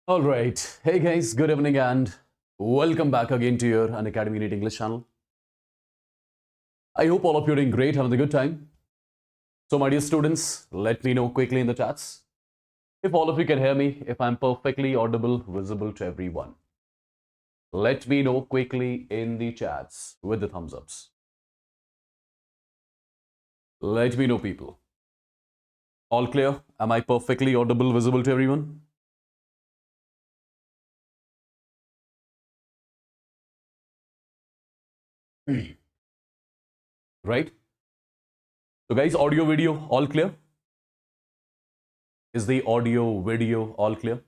All right. Hey guys, good evening and welcome back again to your Unacademy NEET English channel. I hope all of you are doing great, having a good time. So my dear students, let me know quickly in the chats if all of you can hear me, if I'm perfectly audible, visible to everyone. Let me know quickly in the chats with the thumbs ups. Let me know, people. All clear? Am I perfectly audible, visible to everyone? Right? So guys, audio, video, all clear? Is the audio, video all clear?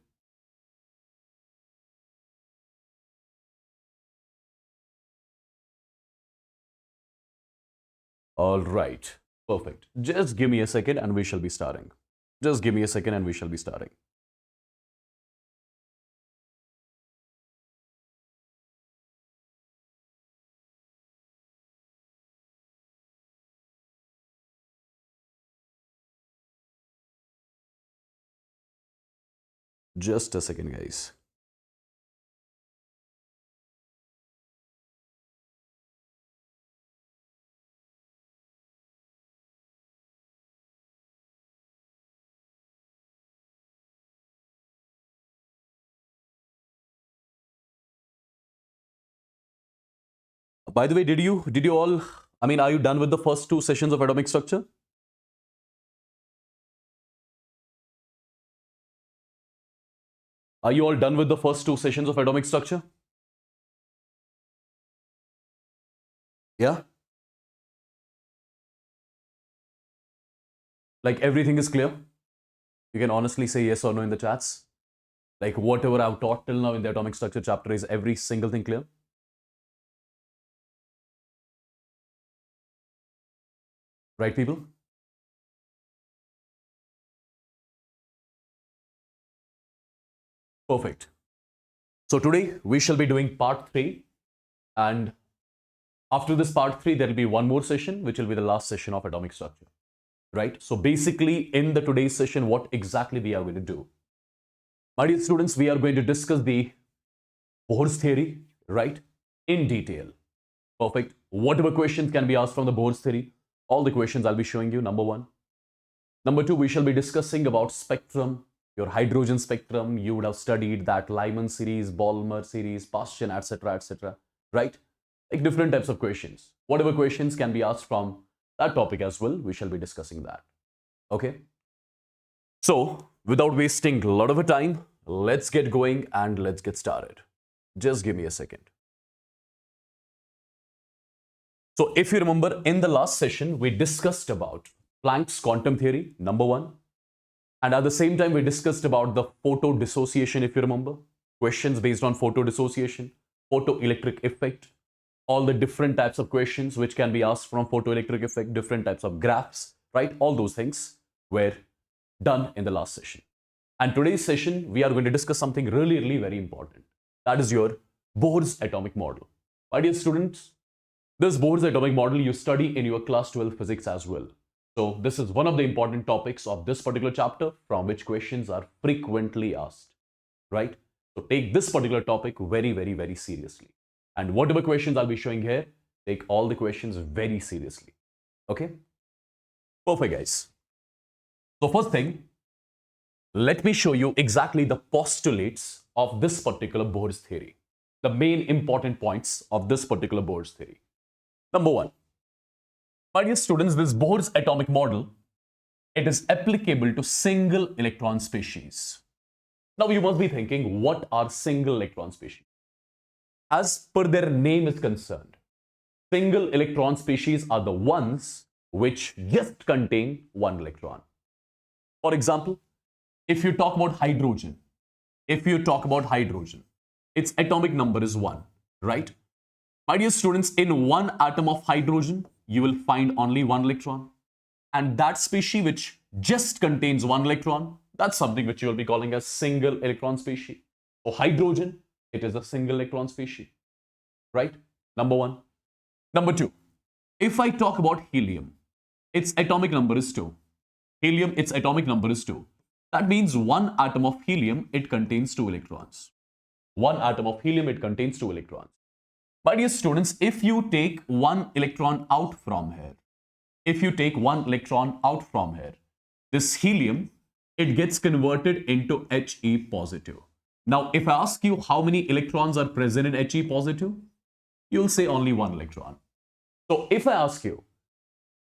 All right. Perfect. Just give me a second and we shall be starting. Just give me a second and we shall be starting. Just a second, guys. By the way, did you all, are you done with the first two sessions of atomic structure? Are you all done with the first two sessions of atomic structure? Yeah? Like everything is clear? You can honestly say yes or no in the chats. Like whatever I've taught till now in the atomic structure chapter, is every single thing clear? Right, people? Perfect. So today we shall be doing part 3, and after this part 3 there will be one more session which will be the last session of atomic structure. Right? So basically in the today's session, what exactly we are going to do? My dear students, we are going to discuss the Bohr's theory, right, in detail. Perfect. Whatever questions can be asked from the Bohr's theory, all the questions I'll be showing you, number one. Number two, we shall be discussing about spectrum, your hydrogen spectrum. You would have studied that Lyman series, Balmer series, Paschen, etc., right? Like different types of questions. Whatever questions can be asked from that topic as well, we shall be discussing that. Okay? So, without wasting a lot of time, let's get going and let's get started. Just give me a second. So, if you remember, in the last session, we discussed about Planck's quantum theory, number one. And at the same time, we discussed about the photo dissociation, if you remember. Questions based on photo dissociation, photoelectric effect, all the different types of questions which can be asked from photoelectric effect, different types of graphs, right? All those things were done in the last session. And today's session, we are going to discuss something really, really very important. That is your Bohr's atomic model. My dear students, this Bohr's atomic model you study in your class 12 physics as well. So this is one of the important topics of this particular chapter from which questions are frequently asked, right? So take this particular topic very, very, very seriously. And whatever questions I'll be showing here, take all the questions very seriously. Okay? Perfect, guys. So first thing, let me show you exactly the postulates of this particular Bohr's theory. The main important points of this particular Bohr's theory. Number one, my dear students, this Bohr's atomic model, it is applicable to single electron species. Now you must be thinking, what are single electron species? As per their name is concerned, single electron species are the ones which just contain one electron. For example, if you talk about hydrogen, its atomic number is 1, right? My dear students, in one atom of hydrogen, you will find only one electron. And that species which just contains one electron, that's something which you will be calling a single electron species. So hydrogen, it is a single electron species, right? Number one. Number two, if I talk about helium, its atomic number is 2. Helium, its atomic number is 2. That means one atom of helium, it contains 2 electrons. One atom of helium, it contains 2 electrons. My dear students, if you take one electron out from here, this helium, it gets converted into He positive. Now, if I ask you how many electrons are present in He positive, you'll say only one electron. So if I ask you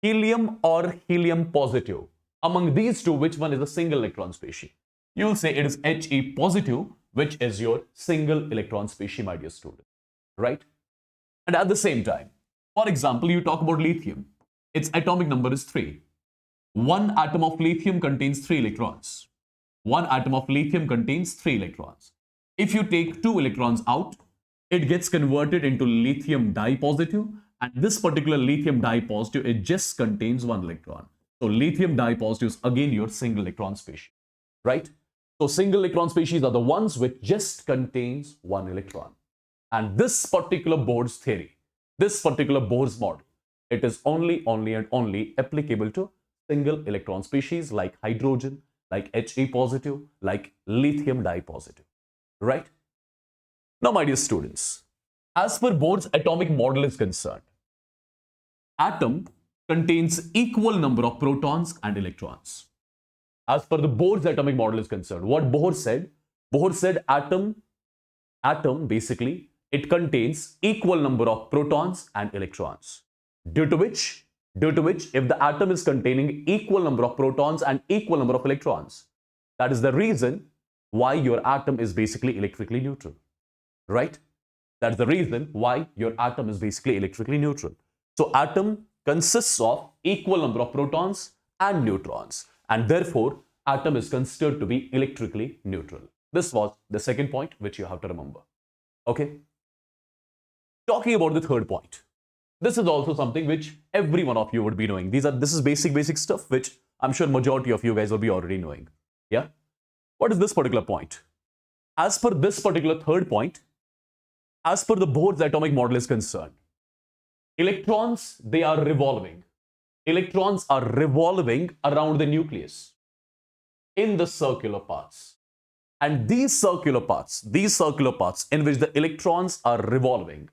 helium or helium positive, among these two, which one is a single electron species? You'll say it is He positive, which is your single electron species, my dear student, right? And at the same time, for example, you talk about lithium. Its atomic number is 3. One atom of lithium contains 3 electrons. One atom of lithium contains 3 electrons. If you take 2 electrons out, it gets converted into lithium dipositive, and this particular lithium dipositive, it just contains 1 electron. So lithium dipositive is again your single electron species, right? So single electron species are the ones which just contains 1 electron. And this particular Bohr's theory, this particular Bohr's model, it is only and only applicable to single electron species like hydrogen, like He positive, like lithium dipositive, right? Now, my dear students, as per Bohr's atomic model is concerned, atom contains equal number of protons and electrons. As per the Bohr's atomic model is concerned, what Bohr said atom basically, it contains equal number of protons and electrons. Due to which, if the atom is containing equal number of protons and equal number of electrons, that is the reason why your atom is basically electrically neutral, right? That's the reason why your atom is basically electrically neutral. So atom consists of equal number of protons and neutrons, and therefore atom is considered to be electrically neutral. This was the second point which you have to remember. Okay. Talking about the third point. This is also something which every one of you would be knowing. This is basic stuff which I'm sure majority of you guys will be already knowing. Yeah. What is this particular point? As per this particular third point, as per the Bohr's atomic model is concerned, electrons, they are revolving. Electrons are revolving around the nucleus in the circular paths. And these circular paths in which the electrons are revolving,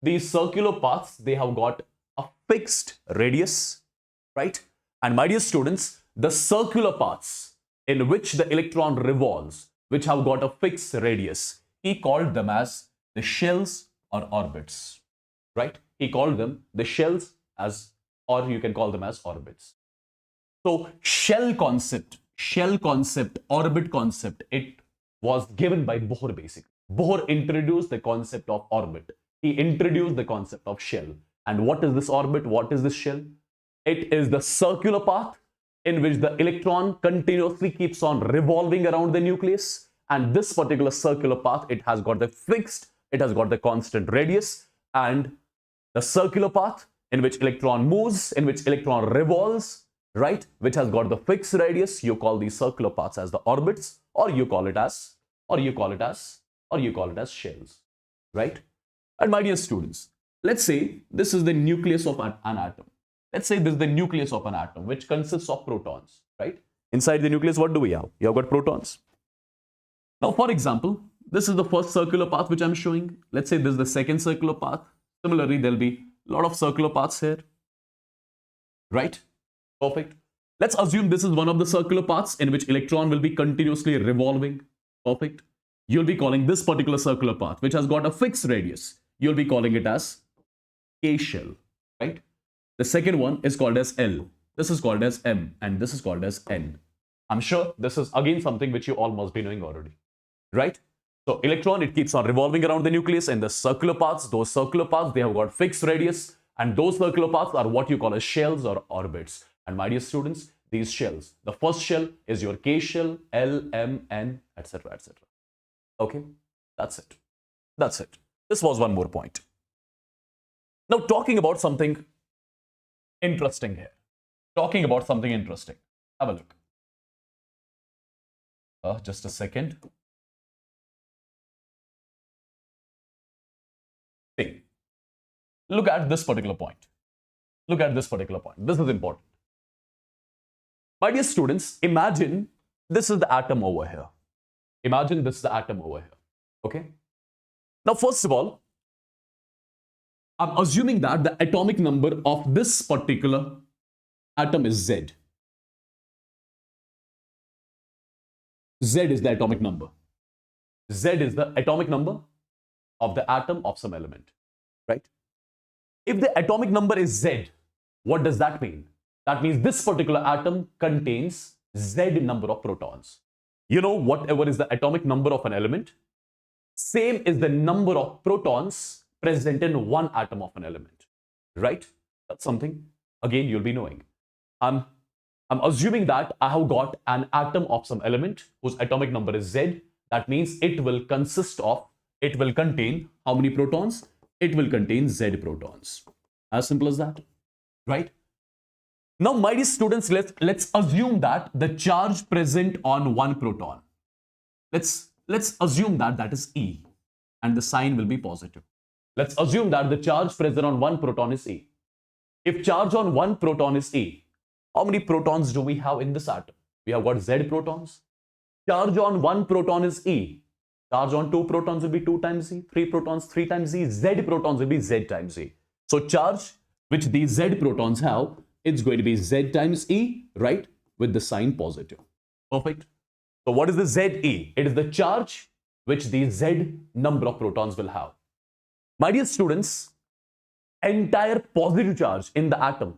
these circular paths, they have got a fixed radius, right? And my dear students, the circular paths in which the electron revolves, which have got a fixed radius, he called them as the shells or orbits, right? He called them the shells as, or you can call them as orbits. So shell concept, orbit concept, it was given by Bohr basically. Bohr introduced the concept of orbit. He introduced the concept of shell. And what is this orbit? What is this shell? It is the circular path in which the electron continuously keeps on revolving around the nucleus. And this particular circular path, it has got the fixed, it has got the constant radius. And the circular path in which electron moves, in which electron revolves, right, which has got the fixed radius, you call these circular paths as the orbits, or you call it as shells, right? And my dear students, let's say this is the nucleus of an atom. Let's say this is the nucleus of an atom, which consists of protons, right? Inside the nucleus, what do we have? You have got protons. Now, for example, this is the first circular path which I'm showing. Let's say this is the second circular path. Similarly, there'll be a lot of circular paths here, right? Perfect. Let's assume this is one of the circular paths in which electron will be continuously revolving. Perfect. You'll be calling this particular circular path, which has got a fixed radius, you'll be calling it as K shell, right? The second one is called as L. This is called as M, and this is called as N. I'm sure this is again something which you all must be knowing already, right? So electron, it keeps on revolving around the nucleus, and the circular paths, those circular paths, they have got fixed radius, And those circular paths are what you call as shells or orbits. And my dear students, these shells, the first shell is your K shell, L, M, N, etc., etc. Okay, that's it. That's it. This was one more point. Now, talking about something interesting here. Talking about something interesting. Have a look. Just a second. See, look at this particular point. Look at this particular point. This is important. My dear students, imagine this is the atom over here. Imagine this is the atom over here. Okay? Now, first of all, I'm assuming that the atomic number of this particular atom is Z. Z is the atomic number. Z is the atomic number of the atom of some element, right? If the atomic number is Z, what does that mean? That means this particular atom contains Z number of protons. You know, whatever is the atomic number of an element, same is the number of protons present in one atom of an element, right? That's something, again, you'll be knowing. I'm assuming that I have got an atom of some element whose atomic number is Z. That means it will contain how many protons? It will contain Z protons. As simple as that, right? Now, my dear students, let's assume that the charge present on one proton, let's assume that is E, and the sign will be positive. Let's assume that the charge present on one proton is E. If charge on one proton is E, how many protons do we have in this atom? We have got Z protons. Charge on one proton is E. Charge on two protons will be 2 times E. 3 protons, 3 times E. Z protons will be Z times E. So charge which these Z protons have, it's going to be Z times E, right? With the sign positive. Perfect. So what is the ZE? It is the charge which the Z number of protons will have. My dear students, entire positive charge in the atom,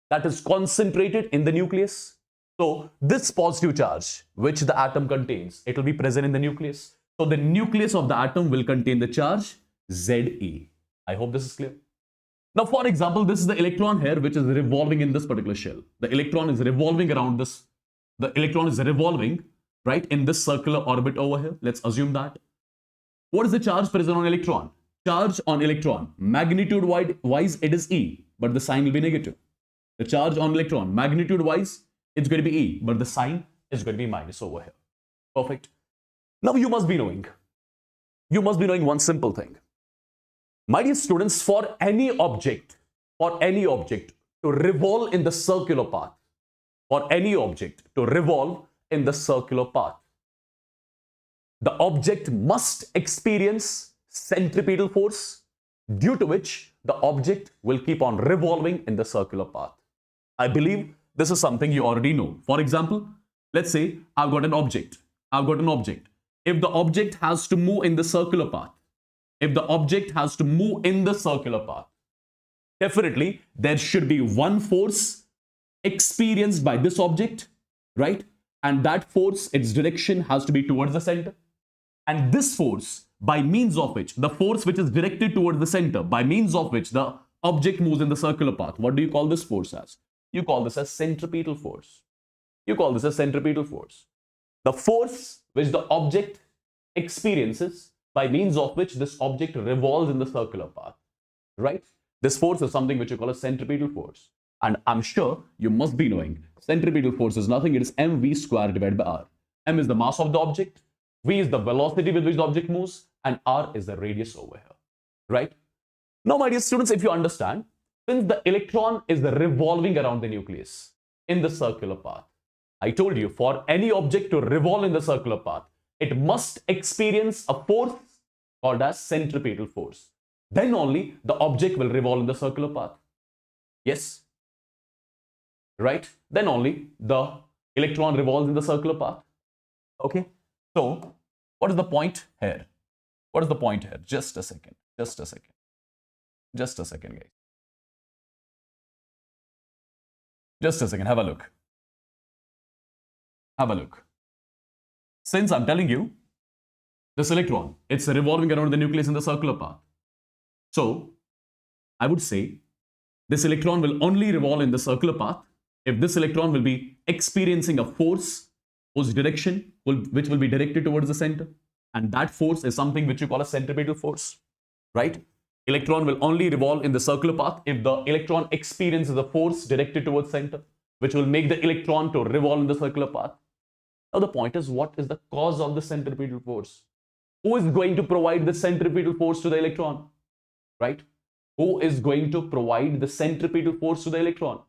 that is concentrated in the nucleus. So this positive charge which the atom contains, it will be present in the nucleus. So the nucleus of the atom will contain the charge Ze. I hope this is clear. Now, for example, this is the electron here which is revolving in this particular shell. The electron is revolving around this. The electron is revolving, right, in this circular orbit over here. Let's assume that. What is the charge present on electron? Charge on electron, magnitude-wise, it is E, but the sign will be negative. The charge on electron, magnitude-wise, it's going to be E, but the sign is going to be minus over here. Perfect. Now, you must be knowing one simple thing. My dear students, for any object to revolve in the circular path, the object must experience centripetal force, due to which the object will keep on revolving in the circular path. I believe this is something you already know. For example, let's say I've got an object. If the object has to move in the circular path, definitely there should be one force experienced by this object, right? And that force, its direction has to be towards the center. And this force, by means of which, the force which is directed towards the center, by means of which the object moves in the circular path, what do you call this force as? You call this as centripetal force. The force which the object experiences, by means of which this object revolves in the circular path, right? This force is something which you call a centripetal force. And I'm sure you must be knowing centripetal force is nothing, it is mv squared divided by r. M is the mass of the object, v is the velocity with which the object moves, and r is the radius over here, right? Now, my dear students, if you understand, since the electron is revolving around the nucleus in the circular path, I told you, for any object to revolve in the circular path, it must experience a force called as centripetal force. Then only the object will revolve in the circular path. Yes? Right? Then only the electron revolves in the circular path. Okay? So, what is the point here? Just a second, guys. Just a second, have a look. Since I'm telling you, this electron, it's revolving around the nucleus in the circular path. So I would say this electron will only revolve in the circular path if this electron will be experiencing a force whose direction which will be directed towards the center. And that force is something which you call a centripetal force, right? Electron will only revolve in the circular path if the electron experiences a force directed towards center, which will make the electron to revolve in the circular path. Now the point is, what is the cause of the centripetal force? Who is going to provide the centripetal force to the electron, right? Who is going to provide the centripetal force to the electron?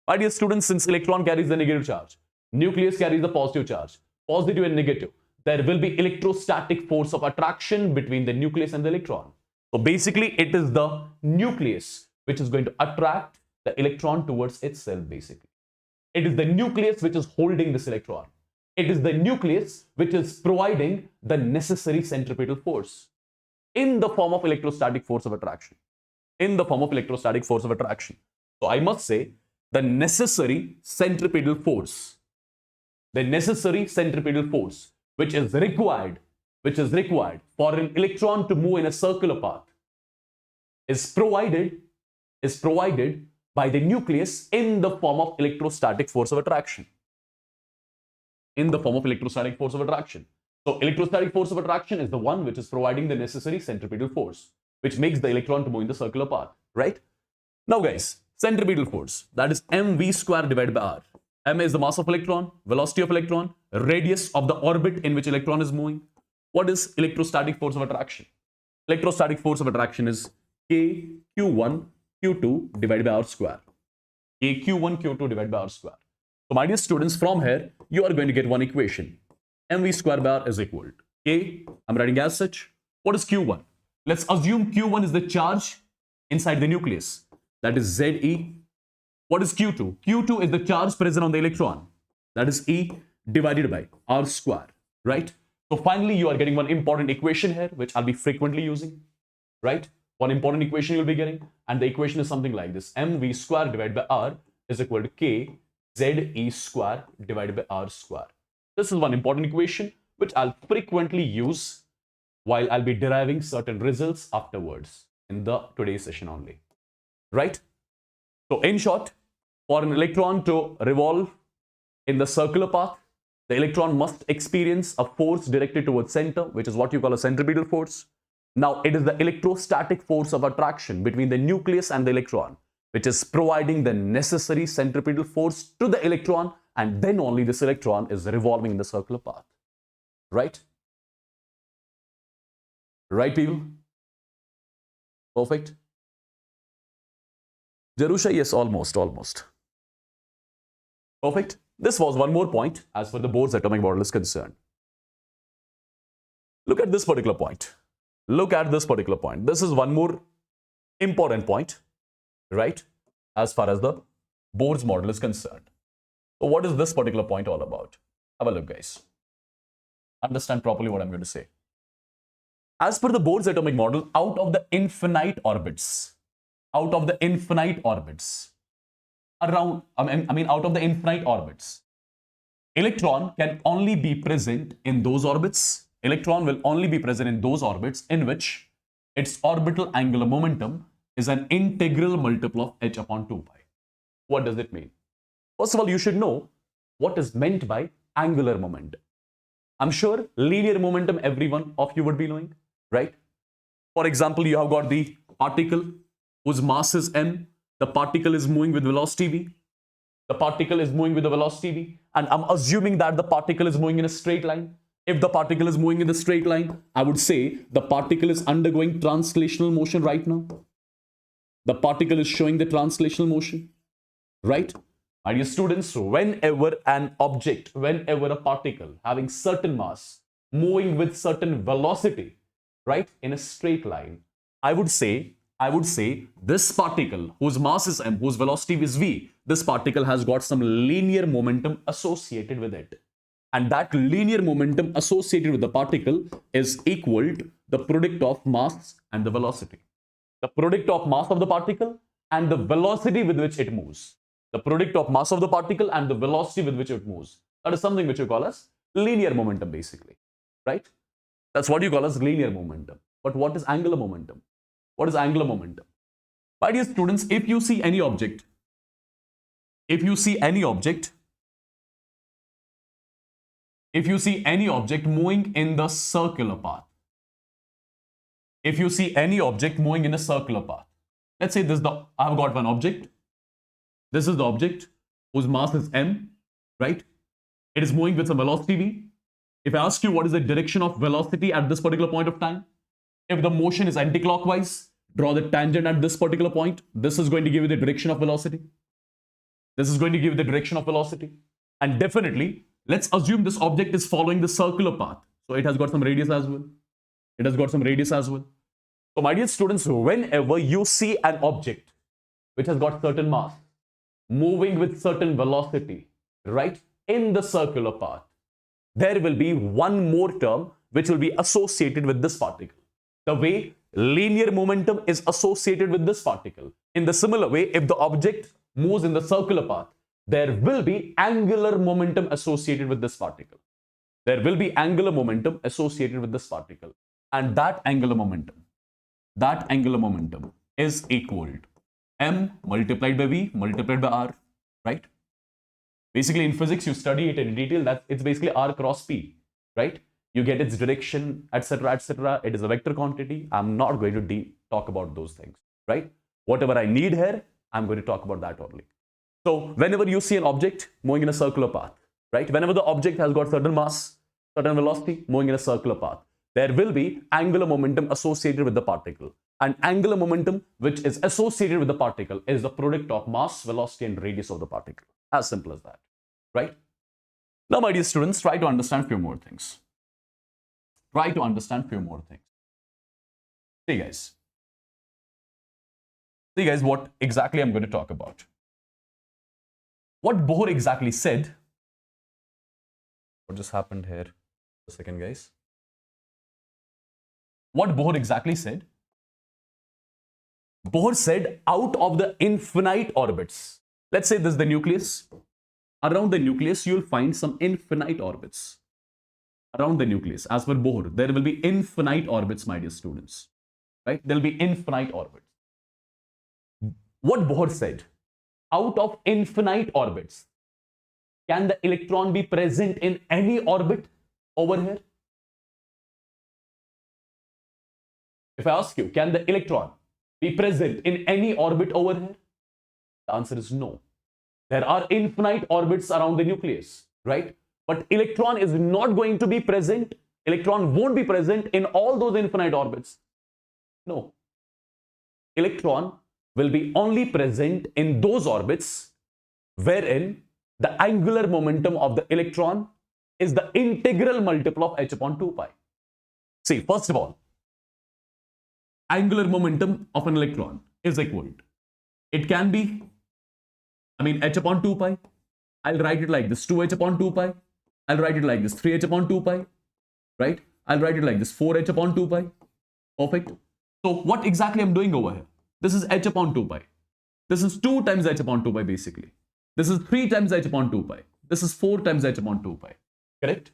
My dear students, since electron carries the negative charge, nucleus carries the positive charge, positive and negative, there will be electrostatic force of attraction between the nucleus and the electron. So basically, it is the nucleus which is going to attract the electron towards itself, basically. It is the nucleus which is holding this electron. It is the nucleus which is providing the necessary centripetal force in the form of electrostatic force of attraction. In the form of electrostatic force of attraction. So I must say, the necessary centripetal force, which is required for an electron to move in a circular path is provided by the nucleus in the form of electrostatic force of attraction. So electrostatic force of attraction is the one which is providing the necessary centripetal force, which makes the electron to move in the circular path, right? Now guys, centripetal force, that is mv square divided by r. M is the mass of electron, velocity of electron, radius of the orbit in which electron is moving. What is electrostatic force of attraction? Electrostatic force of attraction is K Q1 Q2 divided by R square. K Q1 Q2 divided by R square. So my dear students, from here, you are going to get one equation. mv square by R is equal to K, I'm writing as such. What is Q1? Let's assume Q1 is the charge inside the nucleus. That is Ze. What is Q2? Q2 is the charge present on the electron. That is E divided by R square, right? So finally, you are getting one important equation here, which I'll be frequently using, right? One important equation you'll be getting. And the equation is something like this. mv square divided by R is equal to K Ze square divided by R square. This is one important equation, which I'll frequently use while I'll be deriving certain results afterwards in the today's session only, right? So in short, for an electron to revolve in the circular path, the electron must experience a force directed towards center, which is what you call a centripetal force. Now, it is the electrostatic force of attraction between the nucleus and the electron, which is providing the necessary centripetal force to the electron, and then only this electron is revolving in the circular path, right? Right, people? Perfect. Jerusha, yes, almost. Perfect. This was one more point as far as the Bohr's atomic model is concerned. Look at this particular point. This is one more important point, right? As far as the Bohr's model is concerned. So what is this particular point all about? Have a look, guys. Understand properly what I'm going to say. As per the Bohr's atomic model, out of the infinite orbits, out of the infinite orbits, electron can only be present in those orbits. Electron will only be present in those orbits in which its orbital angular momentum is an integral multiple of h upon 2 pi. What does it mean? First of all, you should know what is meant by angular momentum. I'm sure linear momentum every one of you would be knowing, right? For example, you have got the particle whose mass is m. The particle is moving with velocity v. And I'm assuming that the particle is moving in a straight line. If the particle is moving in the straight line, I would say the particle is undergoing translational motion right now. The particle is showing the translational motion, right? My dear students, whenever a particle having certain mass, moving with certain velocity, right, in a straight line, I would say this particle whose mass is m, whose velocity is v, this particle has got some linear momentum associated with it. And that linear momentum associated with the particle is equal to the product of mass and the velocity. The product of mass of the particle and the velocity with which it moves. The product of mass of the particle and the velocity with which it moves. That is something which you call as linear momentum, basically, right? That's what you call as linear momentum. But what is angular momentum? What is angular momentum? My dear students, if you see any object, if you see any object moving in the circular path, if you see any object moving in a circular path, let's say I've got one object. This is the object whose mass is m, right? It is moving with some velocity v. If I ask you what is the direction of velocity at this particular point of time, if the motion is anti-clockwise, draw the tangent at this particular point. This is going to give you the direction of velocity. This is going to give you the direction of velocity. And definitely, let's assume this object is following the circular path. So it has got some radius as well. So my dear students, whenever you see an object which has got certain mass, moving with certain velocity, right, in the circular path, there will be one more term which will be associated with this particle. The way linear momentum is associated with this particle. In the similar way, if the object moves in the circular path, there will be angular momentum associated with this particle. And that angular momentum is equal to m multiplied by v multiplied by r, right? Basically, in physics, you study it in detail. It's basically r cross p, right? You get its direction, etc., etc. It is a vector quantity. I'm not going to talk about those things, right? Whatever I need here, I'm going to talk about that only. So whenever you see an object moving in a circular path, right? Whenever the object has got certain mass, certain velocity, moving in a circular path, there will be angular momentum associated with the particle. And angular momentum, which is associated with the particle, is the product of mass, velocity, and radius of the particle. As simple as that, right? Now, my dear students, try to understand a few more things. See guys, what exactly I'm going to talk about. What Bohr exactly said. What just happened here? A second, guys. What Bohr exactly said? Bohr said, out of the infinite orbits, let's say this is the nucleus. Around the nucleus, you'll find some infinite orbits. Around the nucleus, as per Bohr, there will be infinite orbits, my dear students. Right? There will be infinite orbits. What Bohr said, out of infinite orbits, can the electron be present in any orbit over here? If I ask you, can the electron be present in any orbit over here? The answer is no. There are infinite orbits around the nucleus, right? But electron is not going to be present. Electron won't be present in all those infinite orbits. No. Electron will be only present in those orbits wherein the angular momentum of the electron is the integral multiple of h upon 2 pi. See, first of all, angular momentum of an electron is equal to, it can be, h upon 2 pi. I'll write it like this, 2h upon 2 pi. I'll write it like this, 3h upon 2 pi, right? I'll write it like this, 4h upon 2 pi. Perfect. So what exactly I'm doing over here? This is h upon 2 pi. This is 2 times h upon 2 pi basically. This is 3 times h upon 2 pi. This is 4 times h upon 2 pi. Correct?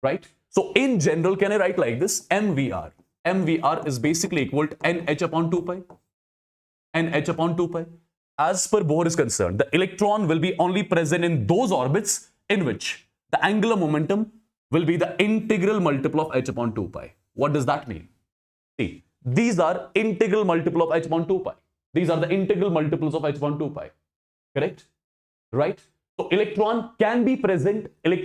Right? So in general, can I write like this? MVR. MVR is basically equal to NH upon 2 pi. NH upon 2 pi. As per Bohr is concerned, the electron will be only present in those orbits in which the angular momentum will be the integral multiple of h upon 2 pi. What does that mean? See, these are integral multiple of h upon 2 pi. These are the integral multiples of h upon 2 pi. Correct? Right? So electron can be present in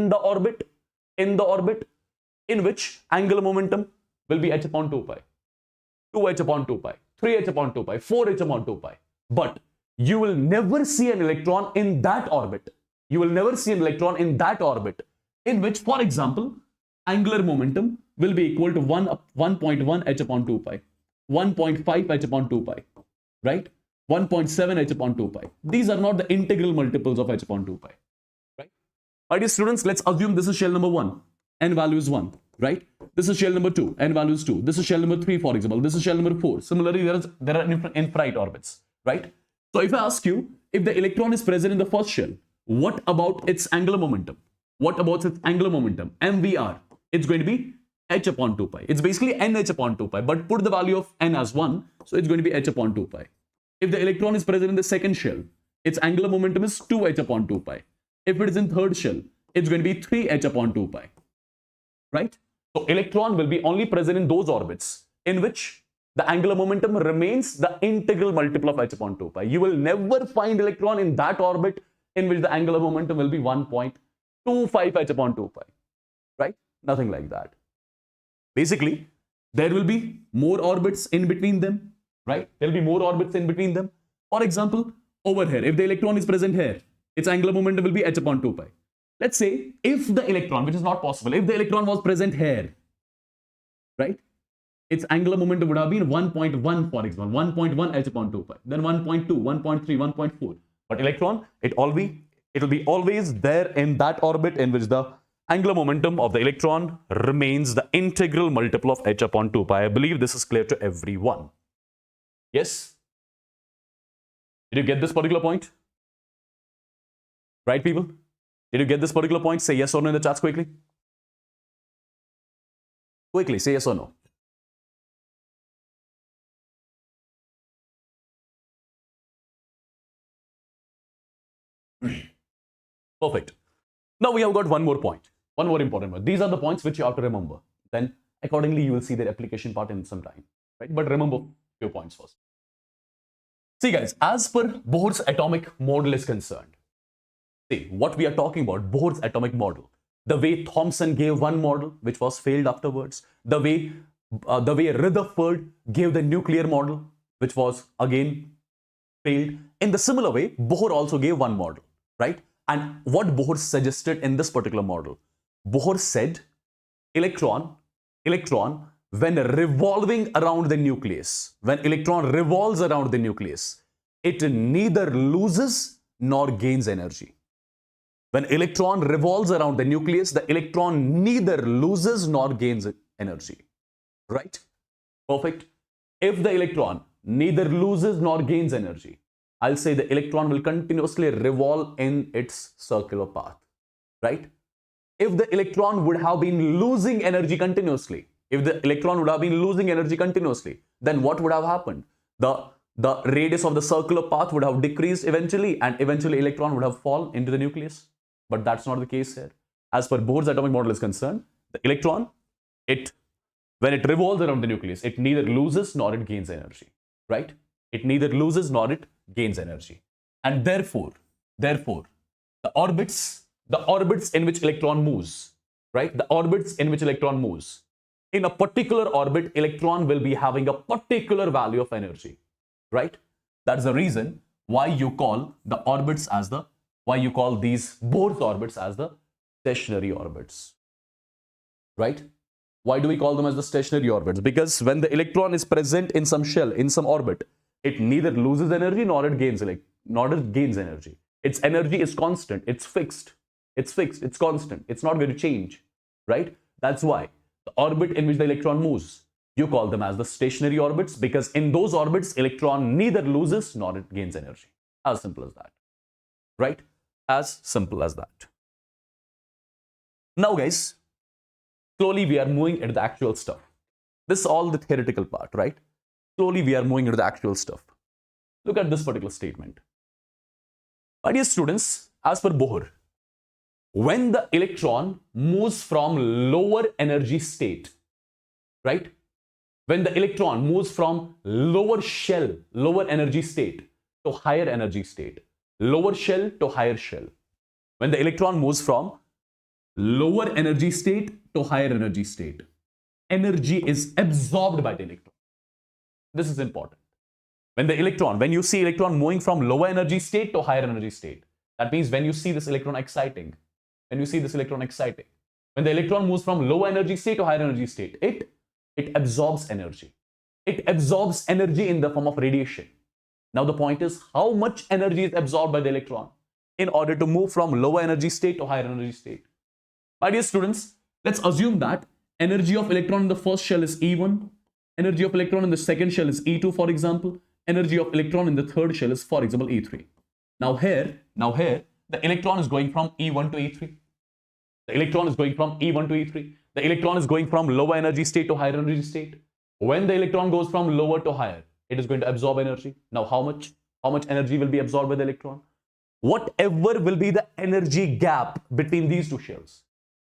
the orbit in which angular momentum will be h upon 2 pi, 2h upon 2 pi, 3h upon 2 pi, 4h upon 2 pi. But you will never see an electron in that orbit. You will never see an electron in that orbit in which, for example, angular momentum will be equal to 1.1 h upon 2 pi, 1.5 h upon 2 pi, right? 1.7 h upon 2 pi. These are not the integral multiples of h upon 2 pi, right? My dear students, let's assume this is shell number 1, n value is 1, right? This is shell number 2, n value is 2. This is shell number 3, for example. This is shell number 4. Similarly, there are infinite orbits, right? So if I ask you, if the electron is present in the first shell, what about its angular momentum? What about its angular momentum? MVR. It's going to be h upon 2 pi. It's basically nh upon 2 pi, but put the value of n as 1, so it's going to be h upon 2 pi. If the electron is present in the second shell, its angular momentum is 2h upon 2 pi. If it is in third shell, it's going to be 3h upon 2 pi. Right? So electron will be only present in those orbits in which the angular momentum remains the integral multiple of h upon 2 pi. You will never find electron in that orbit in which the angular momentum will be 1.25 h upon 2 pi. Right? Nothing like that. Basically, there will be more orbits in between them. Right? There will be more orbits in between them. For example, over here, if the electron is present here, its angular momentum will be h upon 2 pi. Let's say if the electron, which is not possible, if the electron was present here, right, its angular momentum would have been 1.1, for example, 1.1 h upon 2 pi, then 1.2, 1.3, 1.4. But electron, it will be always there in that orbit in which the angular momentum of the electron remains the integral multiple of h upon 2 pi. I believe this is clear to everyone. Yes? Did you get this particular point? Right, people? Did you get this particular point? Say yes or no in the chats quickly. Quickly, say yes or no. Perfect. Now we have got one more point. One more important one. These are the points which you have to remember. Then accordingly you will see their application part in some time. Right? But remember few points first. See guys, as per Bohr's atomic model is concerned, see what we are talking about, Bohr's atomic model, the way Thomson gave one model which was failed afterwards, the way Rutherford gave the nuclear model which was again failed. In the similar way, Bohr also gave one model, right? And what Bohr suggested in this particular model, Bohr said electron when revolving around the nucleus, when electron revolves around the nucleus, it neither loses nor gains energy. When electron revolves around the nucleus, the electron neither loses nor gains energy. Right? Perfect. If the electron neither loses nor gains energy, I'll say the electron will continuously revolve in its circular path. Right? If the electron would have been losing energy continuously, then what would have happened? The radius of the circular path would have decreased eventually, and eventually electron would have fallen into the nucleus. But that's not the case here. As per Bohr's atomic model is concerned, the electron, when it revolves around the nucleus, it neither loses nor it gains energy. Right? It neither loses nor it gains energy. And therefore, the orbits in which electron moves, right? The orbits in which electron moves, in a particular orbit, electron will be having a particular value of energy, right? That's the reason why you call these Bohr's orbits as the stationary orbits, right? Why do we call them as the stationary orbits? Because when the electron is present in some shell, in some orbit, it neither loses energy nor it gains energy. Its energy is constant, it's fixed, it's constant, it's not going to change, right? That's why the orbit in which the electron moves, you call them as the stationary orbits, because in those orbits, electron neither loses nor it gains energy. As simple as that, right? As simple as that. Now guys, slowly we are moving into the actual stuff. This is all the theoretical part, right? Slowly we are moving into the actual stuff. Look at this particular statement. My dear students, as per Bohr, when the electron moves from lower energy state, right? When the electron moves from lower energy state to higher energy state, lower shell to higher shell. When the electron moves from lower energy state to higher energy state, energy is absorbed by the electron. This is important. When you see electron moving from lower energy state to higher energy state, that means when you see this electron exciting, when the electron moves from low energy state to higher energy state, it absorbs energy. It absorbs energy in the form of radiation. Now the point is, how much energy is absorbed by the electron in order to move from lower energy state to higher energy state? My dear students, let's assume that energy of electron in the first shell is E1, energy of electron in the second shell is E2, for example, energy of electron in the third shell is, for example, E3. Now here, the electron is going from E1 to E3. The electron is going from E1 to E3. The electron is going from lower energy state to higher energy state. When the electron goes from lower to higher, it is going to absorb energy. Now, how much energy will be absorbed by the electron? Whatever will be the energy gap between these two shells,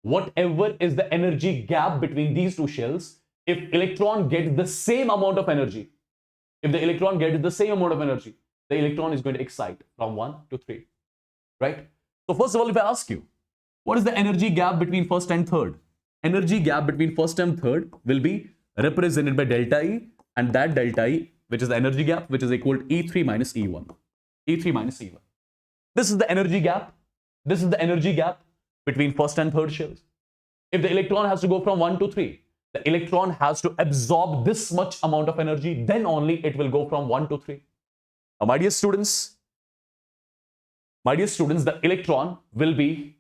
whatever is the energy gap between these two shells, if electron gets the same amount of energy, if the electron gets the same amount of energy, the electron is going to excite from 1 to 3, right? So first of all, if I ask you, what is the energy gap between first and third? Energy gap between first and third will be represented by delta E, and that delta E, which is the energy gap, which is equal to E3 minus E1. E3 minus E1. This is the energy gap. This is the energy gap between first and third shells. If the electron has to go from 1 to 3, the electron has to absorb this much amount of energy, then only it will go from 1 to 3. Now, my dear students, the electron will be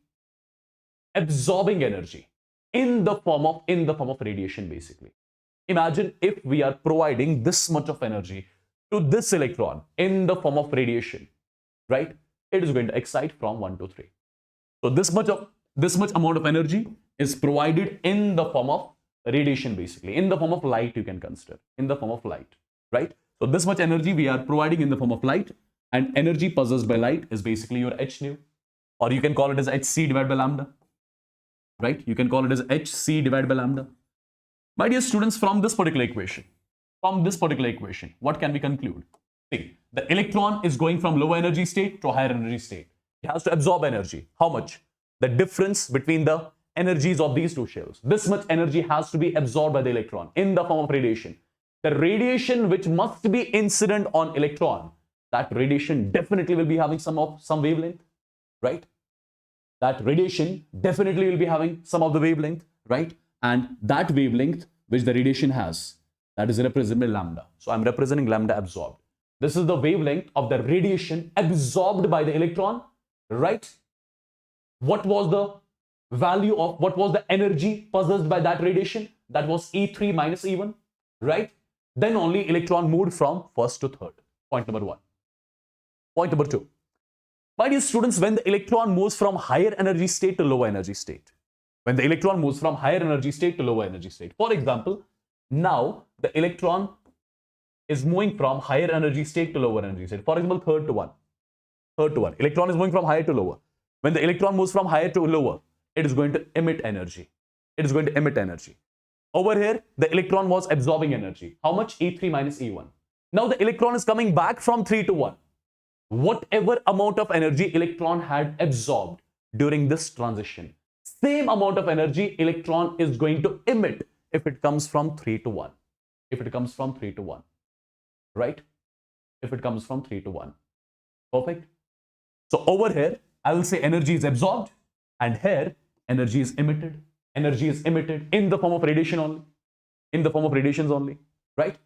absorbing energy in the form of radiation, basically. Imagine if we are providing this much of energy to this electron in the form of radiation, right? It is going to excite from 1 to 3. So this much amount of energy is provided in the form of radiation, basically, in the form of light, you can consider, in the form of light, right? So this much energy we are providing in the form of light, and energy possessed by light is basically your h nu, or you can call it as hc divided by lambda, right? You can call it as hc divided by lambda. My dear students, from this particular equation, what can we conclude? See, the electron is going from lower energy state to higher energy state. It has to absorb energy. How much? The difference between the energies of these two shells. This much energy has to be absorbed by the electron in the form of radiation. The radiation which must be incident on electron, that radiation definitely will be having some wavelength, right? That radiation definitely will be having some of the wavelength, right? And that wavelength which the radiation has, that is represented by lambda. So I'm representing lambda absorbed. This is the wavelength of the radiation absorbed by the electron, right? What was the energy possessed by that radiation? That was E3 minus E1, right? Then only electron moved from first to third. Point number 1. Point number 2. My dear students, when the electron moves from higher energy state to lower energy state, when the electron moves from higher energy state to lower energy state, for example, now the electron is moving from higher energy state to lower energy state. For example, third to one. Electron is moving from higher to lower. When the electron moves from higher to lower, it is going to emit energy. Over here, the electron was absorbing energy. How much? E3 minus E1. Now the electron is coming back from 3 to 1. Whatever amount of energy electron had absorbed during this transition, same amount of energy electron is going to emit if it comes from 3 to 1. Right? If it comes from 3 to 1. Perfect. So over here, I will say energy is absorbed, and here energy is emitted. Energy is emitted in the form of radiation only. In the form of radiations only. Right?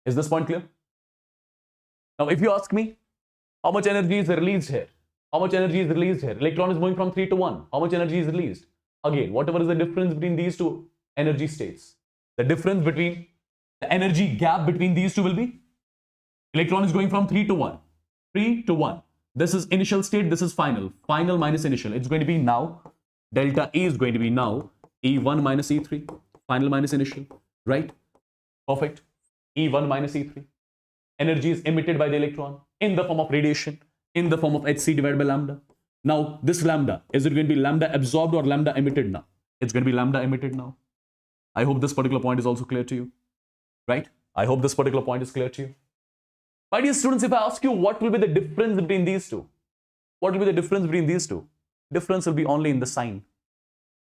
Is this point clear? Now, if you ask me, how much energy is released here? Electron is moving from 3 to 1. How much energy is released? Again, whatever is the difference between these two energy states, the difference between the energy gap between these two will be, electron is going from 3 to 1. 3 to 1. This is initial state, this is final. Final minus initial. It's going to be now, delta E is going to be now E1 minus E3. Final minus initial. Right? Perfect. E1 minus E3. Energy is emitted by the electron in the form of radiation, in the form of Hc divided by lambda. Now, this lambda, is it going to be lambda absorbed or lambda emitted now? It's going to be lambda emitted now. I hope this particular point is also clear to you. Right? I hope this particular point is clear to you. My dear students, if I ask you what will be the difference between these two? Difference will be only in the sign.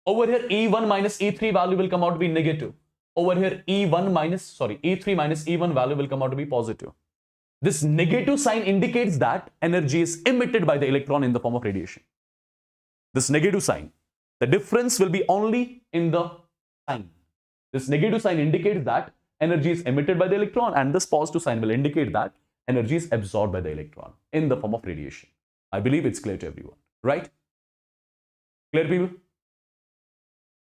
Over here, E1 minus E3 value will come out to be negative. Over here, E3 minus E1 value will come out to be positive. This negative sign indicates that energy is emitted by the electron in the form of radiation. This negative sign, the difference will be only in the sign. This negative sign indicates that energy is emitted by the electron, and this positive sign will indicate that energy is absorbed by the electron in the form of radiation. I believe it's clear to everyone, right? Clear, people?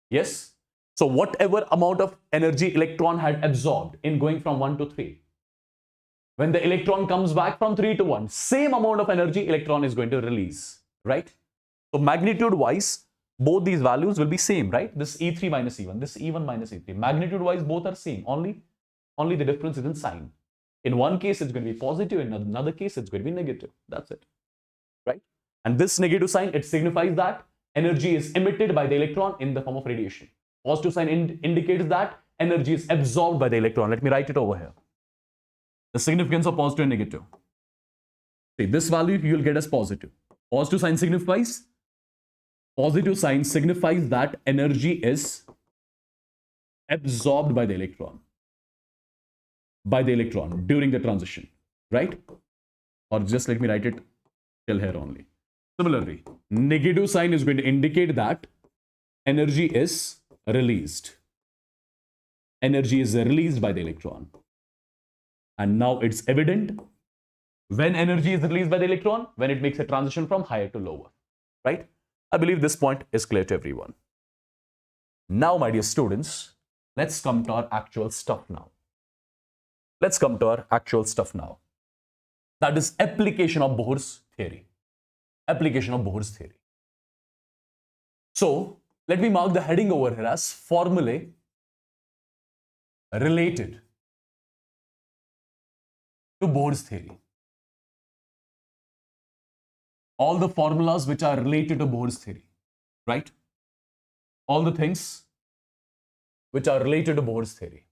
Yes? So whatever amount of energy electron had absorbed in going from 1 to 3, when the electron comes back from 3 to 1, same amount of energy electron is going to release, right? So magnitude wise, both these values will be same, right? This E3 minus E1, this E1 minus E3. Magnitude wise, both are same. Only the difference is in sign. In one case, it's going to be positive. In another case, it's going to be negative. That's it, right? And this negative sign, it signifies that energy is emitted by the electron in the form of radiation. Positive sign indicates that energy is absorbed by the electron. Let me write it over here. The significance of positive and negative. See, this value you will get as positive. Positive sign signifies that energy is absorbed by the electron during the transition, right? Or just let me write it till here only. Similarly, negative sign is going to indicate that energy is released. Energy is released by the electron. And now it's evident when energy is released by the electron, when it makes a transition from higher to lower, right? I believe this point is clear to everyone. Now, my dear students, let's come to our actual stuff now. That is application of Bohr's theory. So, let me mark the heading over here as formulae related to Bohr's theory. All the formulas which are related to Bohr's theory, right? All the things which are related to Bohr's theory.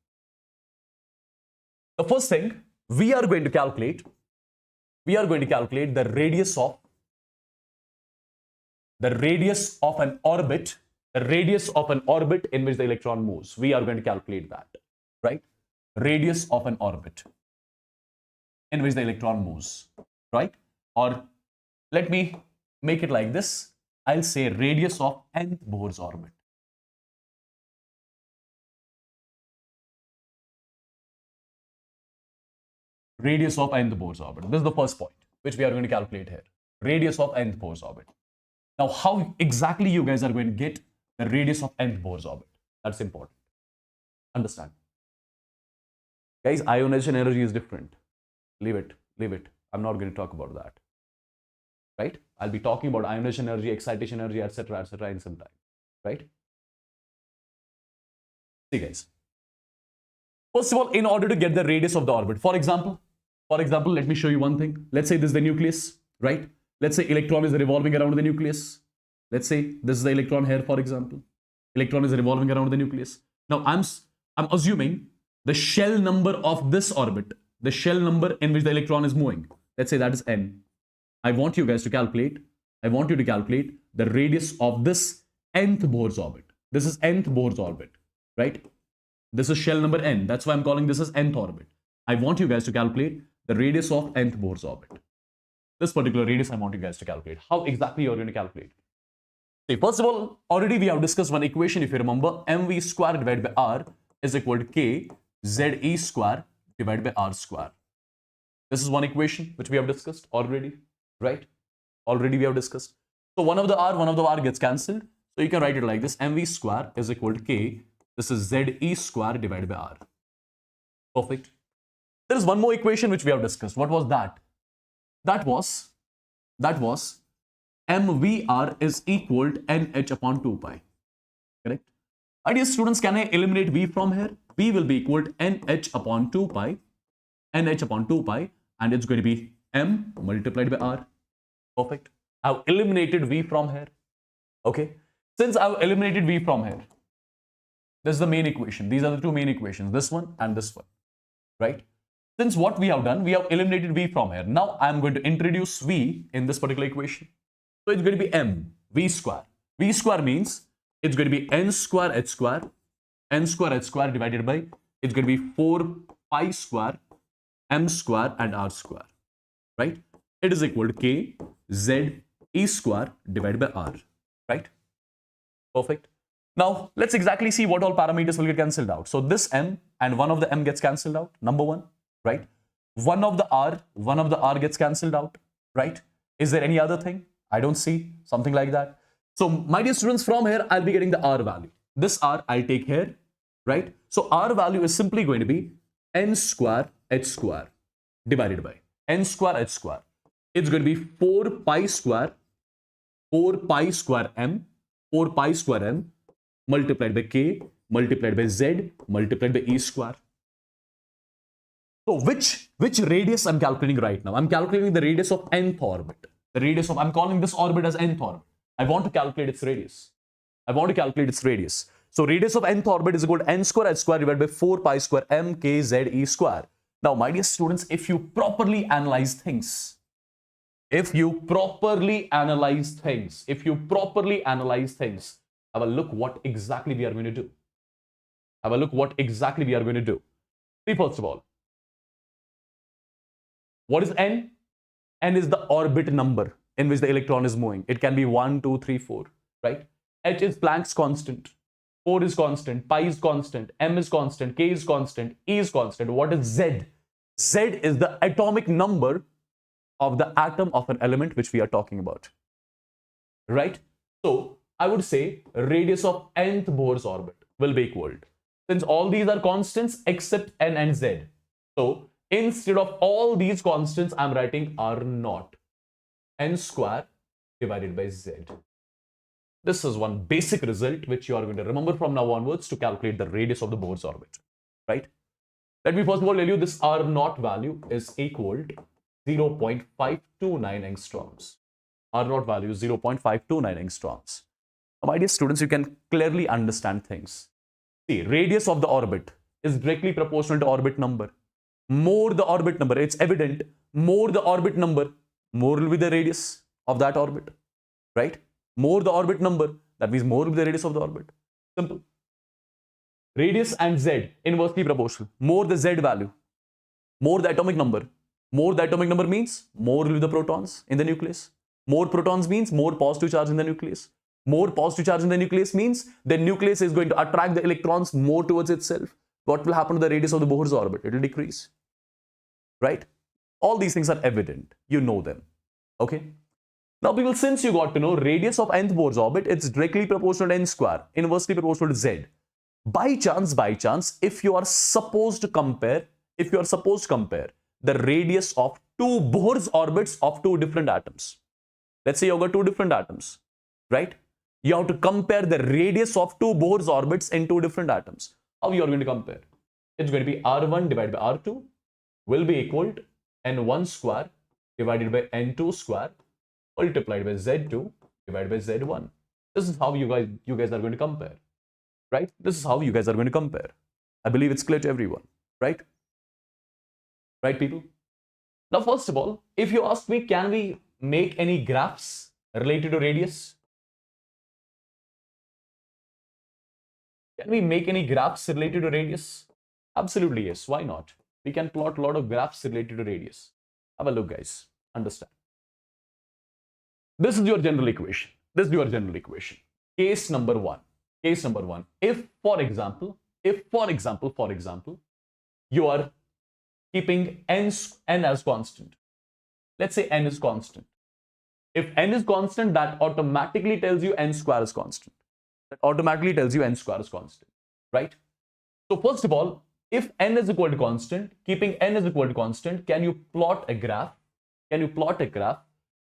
The first thing we are going to calculate the radius of an orbit, in which the electron moves. We are going to calculate that, right? Radius of an orbit in which the electron moves, right? Or let me make it like this. I'll say radius of nth Bohr's orbit. Radius of nth Bohr's orbit. This is the first point which we are going to calculate here. Radius of nth Bohr's orbit. Now, how exactly you guys are going to get the radius of nth Bohr's orbit? That's important. Understand? Guys, ionization energy is different. Leave it. I'm not going to talk about that. Right? I'll be talking about ionization energy, excitation energy, etc., in some time. Right? See, guys. First of all, in order to get the radius of the orbit, for example, let me show you one thing. Let's say this is the nucleus, right? Let's say electron is revolving around the nucleus. Let's say this is the electron here, for example. Electron is revolving around the nucleus. Now, I'm assuming the shell number of this orbit, the shell number in which the electron is moving. Let's say that is n. I want you guys to calculate. I want you to calculate the radius of this nth Bohr's orbit. This is nth Bohr's orbit, right? This is shell number n. That's why I'm calling this as nth orbit. I want you guys to calculate the radius of nth Bohr's orbit. This particular radius I want you guys to calculate. How exactly you're going to calculate? See, first of all, already we have discussed one equation, if you remember, mv square divided by r is equal to k ze square divided by r square. This is one equation which we have discussed already, right? Already we have discussed. So one of the r gets cancelled. So you can write it like this: mv square is equal to k. This is ze square divided by r. Perfect. There is one more equation which we have discussed. What was that? That was mvr is equal to nh upon 2 pi. Correct? Dear students, can I eliminate v from here? V will be equal to nh upon 2 pi. nh upon 2 pi, and it's going to be m multiplied by r. Perfect. I've eliminated v from here. Okay. Since I've eliminated v from here, this is the main equation. These are the two main equations, this one and this one, right? Since what we have done, we have eliminated v from here. Now I'm going to introduce v in this particular equation. So it's going to be m, v square. V square means it's going to be n square h square divided by, it's going to be 4 pi square m square and r square, right? It is equal to k z e square divided by r, right? Perfect. Now let's exactly see what all parameters will get cancelled out. So this m and one of the m gets cancelled out, number one, right? One of the r gets cancelled out, right? Is there any other thing? I don't see something like that. So my dear students, from here I'll be getting the r value. This r I'll take here, right? So r value is simply going to be n square h square divided by n square h square. It's going to be 4 pi square m 4 pi square m multiplied by k multiplied by z multiplied by e square. So which radius I'm calculating right now? I'm calculating the radius of nth orbit. The radius of, I'm calling this orbit as nth orbit. I want to calculate its radius. I want to calculate its radius. So radius of nth orbit is equal to n square h square divided by 4 pi square m k z e square. Now, my dear students, if you properly analyze things, have a look what exactly we are going to do. See, first of all, what is n? N is the orbit number in which the electron is moving. It can be 1, 2, 3, 4, right? H is Planck's constant. 4 is constant, pi is constant, m is constant, k is constant, e is constant. What is z? Z is the atomic number of the atom of an element which we are talking about, right? So I would say radius of nth Bohr's orbit will be equal to, since all these are constants except n and z. So instead of all these constants, I'm writing R naught, n square divided by z. This is one basic result which you are going to remember from now onwards to calculate the radius of the Bohr's orbit, right? Let me first of all tell you this R naught value is equal to 0.529 angstroms. R naught value is 0.529 angstroms. Now, my dear students, you can clearly understand things. See, radius of the orbit is directly proportional to orbit number. More the orbit number, it's evident, more the orbit number, more will be the radius of that orbit, right? More the orbit number, that means more will be the radius of the orbit. Simple. Radius and z inversely proportional. More the z value, more the atomic number. More the atomic number means more will be the protons in the nucleus. More protons means more positive charge in the nucleus. More positive charge in the nucleus means the nucleus is going to attract the electrons more towards itself. What will happen to the radius of the Bohr's orbit? It will decrease, right? All these things are evident. You know them, okay? Now, people, since you got to know radius of nth Bohr's orbit, it's directly proportional to n square, inversely proportional to z. By chance, if you are supposed to compare the radius of two Bohr's orbits of two different atoms. Let's say you've got two different atoms, right? You have to compare the radius of two Bohr's orbits in two different atoms. How you are going to compare? It's going to be R1 divided by R2 will be equal to N1 square divided by N2 square multiplied by Z2 divided by Z1. This is how you guys are going to compare, right? This is how you guys are going to compare. I believe it's clear to everyone, right? Right, people? Now, first of all, if you ask me, can we make any graphs related to radius? Can we make any graphs related to radius? Absolutely, yes. Why not? We can plot a lot of graphs related to radius. Have a look, guys. Understand. This is your general equation. Case number one. If, for example, you are keeping n as constant. Let's say n is constant. If n is constant, that automatically tells you n square is constant. Right? So first of all, if n is equal to constant, keeping n is equal to constant, can you plot a graph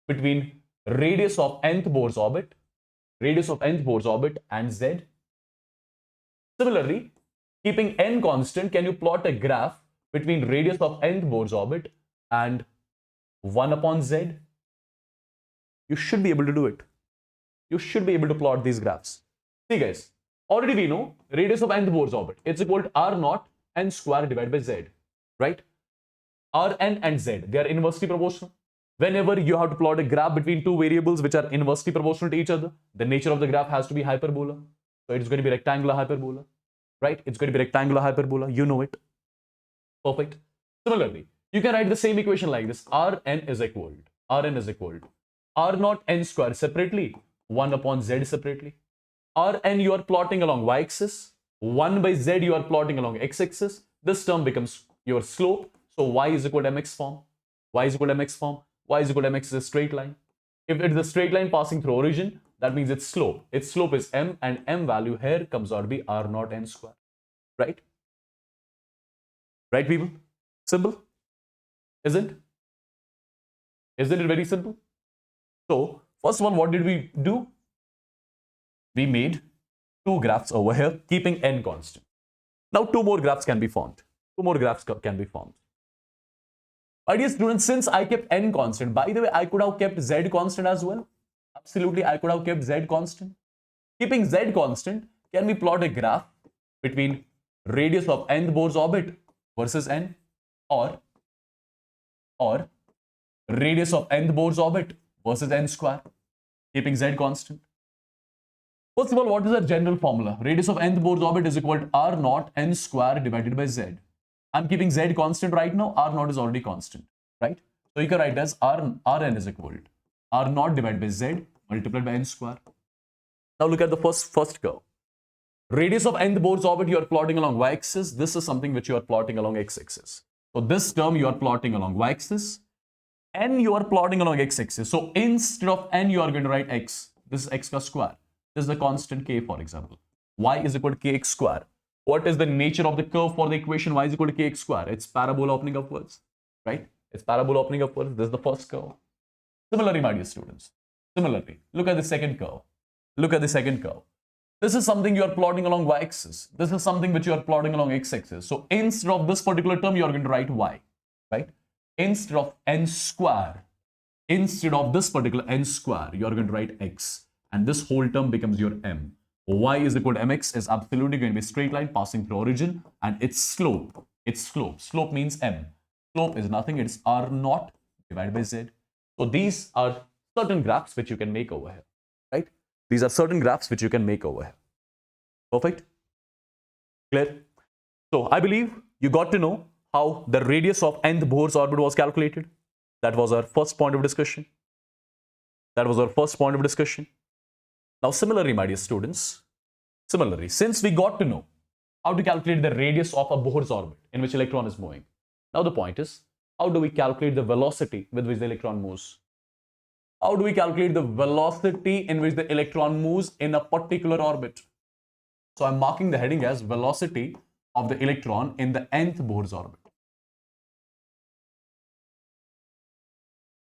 between radius of nth Bohr's orbit and z? Similarly, keeping n constant, can you plot a graph between radius of nth Bohr's orbit and 1 upon z? You should be able to do it. You should be able to plot these graphs. See, guys, already we know radius of nth Bohr's orbit, it's equal to R naught n square divided by z, right? Rn and z, they are inversely proportional. Whenever you have to plot a graph between two variables which are inversely proportional to each other, the nature of the graph has to be hyperbola. So it's going to be rectangular hyperbola, right? It's going to be rectangular hyperbola. You know it. Perfect. Similarly, you can write the same equation like this. Rn is equal to R naught n square separately, 1 upon z separately. Rn you are plotting along y-axis, 1 by z you are plotting along x-axis. This term becomes your slope. So y is equal to mx form. Y is mx is a straight line. If it is a straight line passing through origin, that means its slope. Its slope is m, and m value here comes out to be R naught n square. Right? Right, people? Simple? Isn't it very simple? So, first one, what did we do? We made two graphs over here, keeping n constant. Now two more graphs can be formed. Two more graphs can be formed. My dear students, since I kept n constant, by the way, I could have kept z constant as well. Absolutely, I could have kept z constant. Keeping z constant, can we plot a graph between radius of nth Bohr's orbit versus n, or radius of nth Bohr's orbit versus n square, keeping z constant? First of all, what is our general formula? Radius of nth Bohr's orbit is equal to r naught n square divided by z. I'm keeping z constant right now. R naught is already constant, right? So you can write as Rn is equal to r naught divided by z multiplied by n square. Now look at the first curve. Radius of nth Bohr's orbit you are plotting along y-axis. This is something which you are plotting along x-axis. So this term you are plotting along y-axis. N you are plotting along x-axis. So instead of n you are going to write x. This is x ka square. This is the constant k, for example. Y is equal to kx square. What is the nature of the curve for the equation y is equal to kx square? It's parabola opening upwards, right? It's parabola opening upwards. This is the first curve. Similarly, my dear students, similarly, look at the second curve. Look at the second curve. This is something you are plotting along y-axis. This is something which you are plotting along x-axis. So instead of this particular term, you are going to write y, right? Instead of n square, instead of this particular n square, you are going to write x. And this whole term becomes your m. Y is equal to mx is absolutely going to be a straight line passing through origin, and its slope. Slope means m. Slope is nothing, it's r naught divided by z. So these are certain graphs which you can make over here, right? These are certain graphs which you can make over here. Perfect? Clear? So I believe you got to know how the radius of nth Bohr's orbit was calculated. That was our first point of discussion. Now, similarly, my dear students, since we got to know how to calculate the radius of a Bohr's orbit in which electron is moving, now the point is, how do we calculate the velocity with which the electron moves? How do we calculate the velocity in which the electron moves in a particular orbit? So I'm marking the heading as velocity of the electron in the nth Bohr's orbit.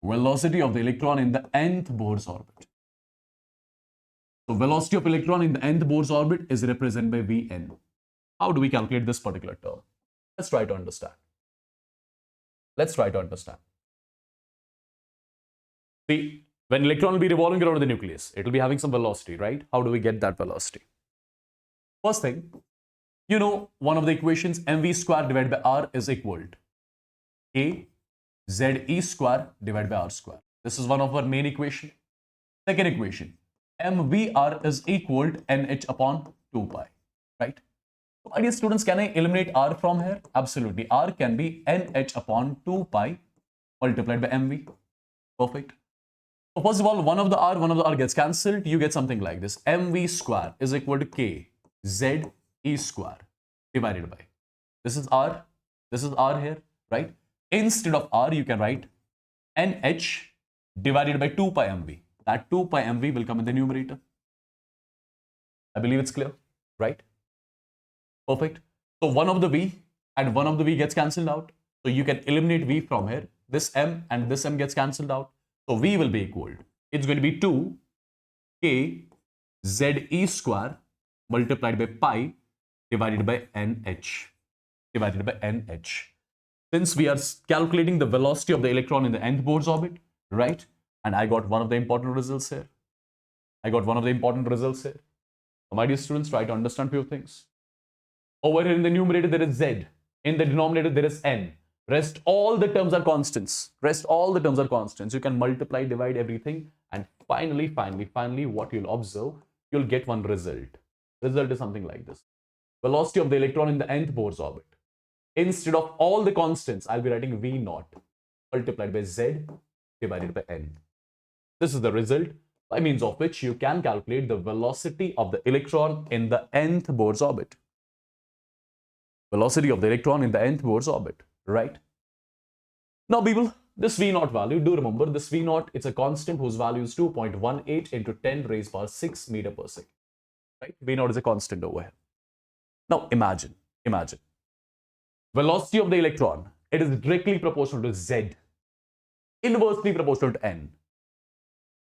Velocity of the electron in the nth Bohr's orbit. So velocity of electron in the nth Bohr's orbit is represented by Vn. How do we calculate this particular term? Let's try to understand. See, when electron will be revolving around the nucleus, it will be having some velocity, right? How do we get that velocity? First thing, you know one of the equations, mv square divided by r is equal to a ze square divided by r square. This is one of our main equation. Second equation, mvr is equal to nh upon 2 pi, right? So, my dear students, can I eliminate r from here? Absolutely. R can be nh upon 2 pi multiplied by mv. Perfect. So, first of all, one of the r gets cancelled. You get something like this. mv square is equal to k ze square divided by. This is r here, right? Instead of r, you can write nh divided by 2 pi mv. That 2 pi mv will come in the numerator. I believe it's clear, right? Perfect. So one of the v and one of the v gets cancelled out. So you can eliminate v from here. This m and this m gets cancelled out. So v will be equal to, it's going to be 2 k ze square multiplied by pi divided by nh. Since we are calculating the velocity of the electron in the nth Bohr's orbit, right? And I got one of the important results here. So my dear students, try to understand few things. Over here in the numerator, there is z. In the denominator, there is n. Rest all the terms are constants. You can multiply, divide everything. And finally, what you'll observe, you'll get one result. Result is something like this. Velocity of the electron in the nth Bohr's orbit. Instead of all the constants, I'll be writing v naught multiplied by z divided by n. This is the result by means of which you can calculate the velocity of the electron in the nth Bohr's orbit. Right? Now, people, this v naught value, do remember this v naught, it's a constant whose value is 2.18 into 10 raised power 6 meter per second. Right? V naught is a constant over here. Now, imagine. Velocity of the electron, it is directly proportional to z, inversely proportional to n.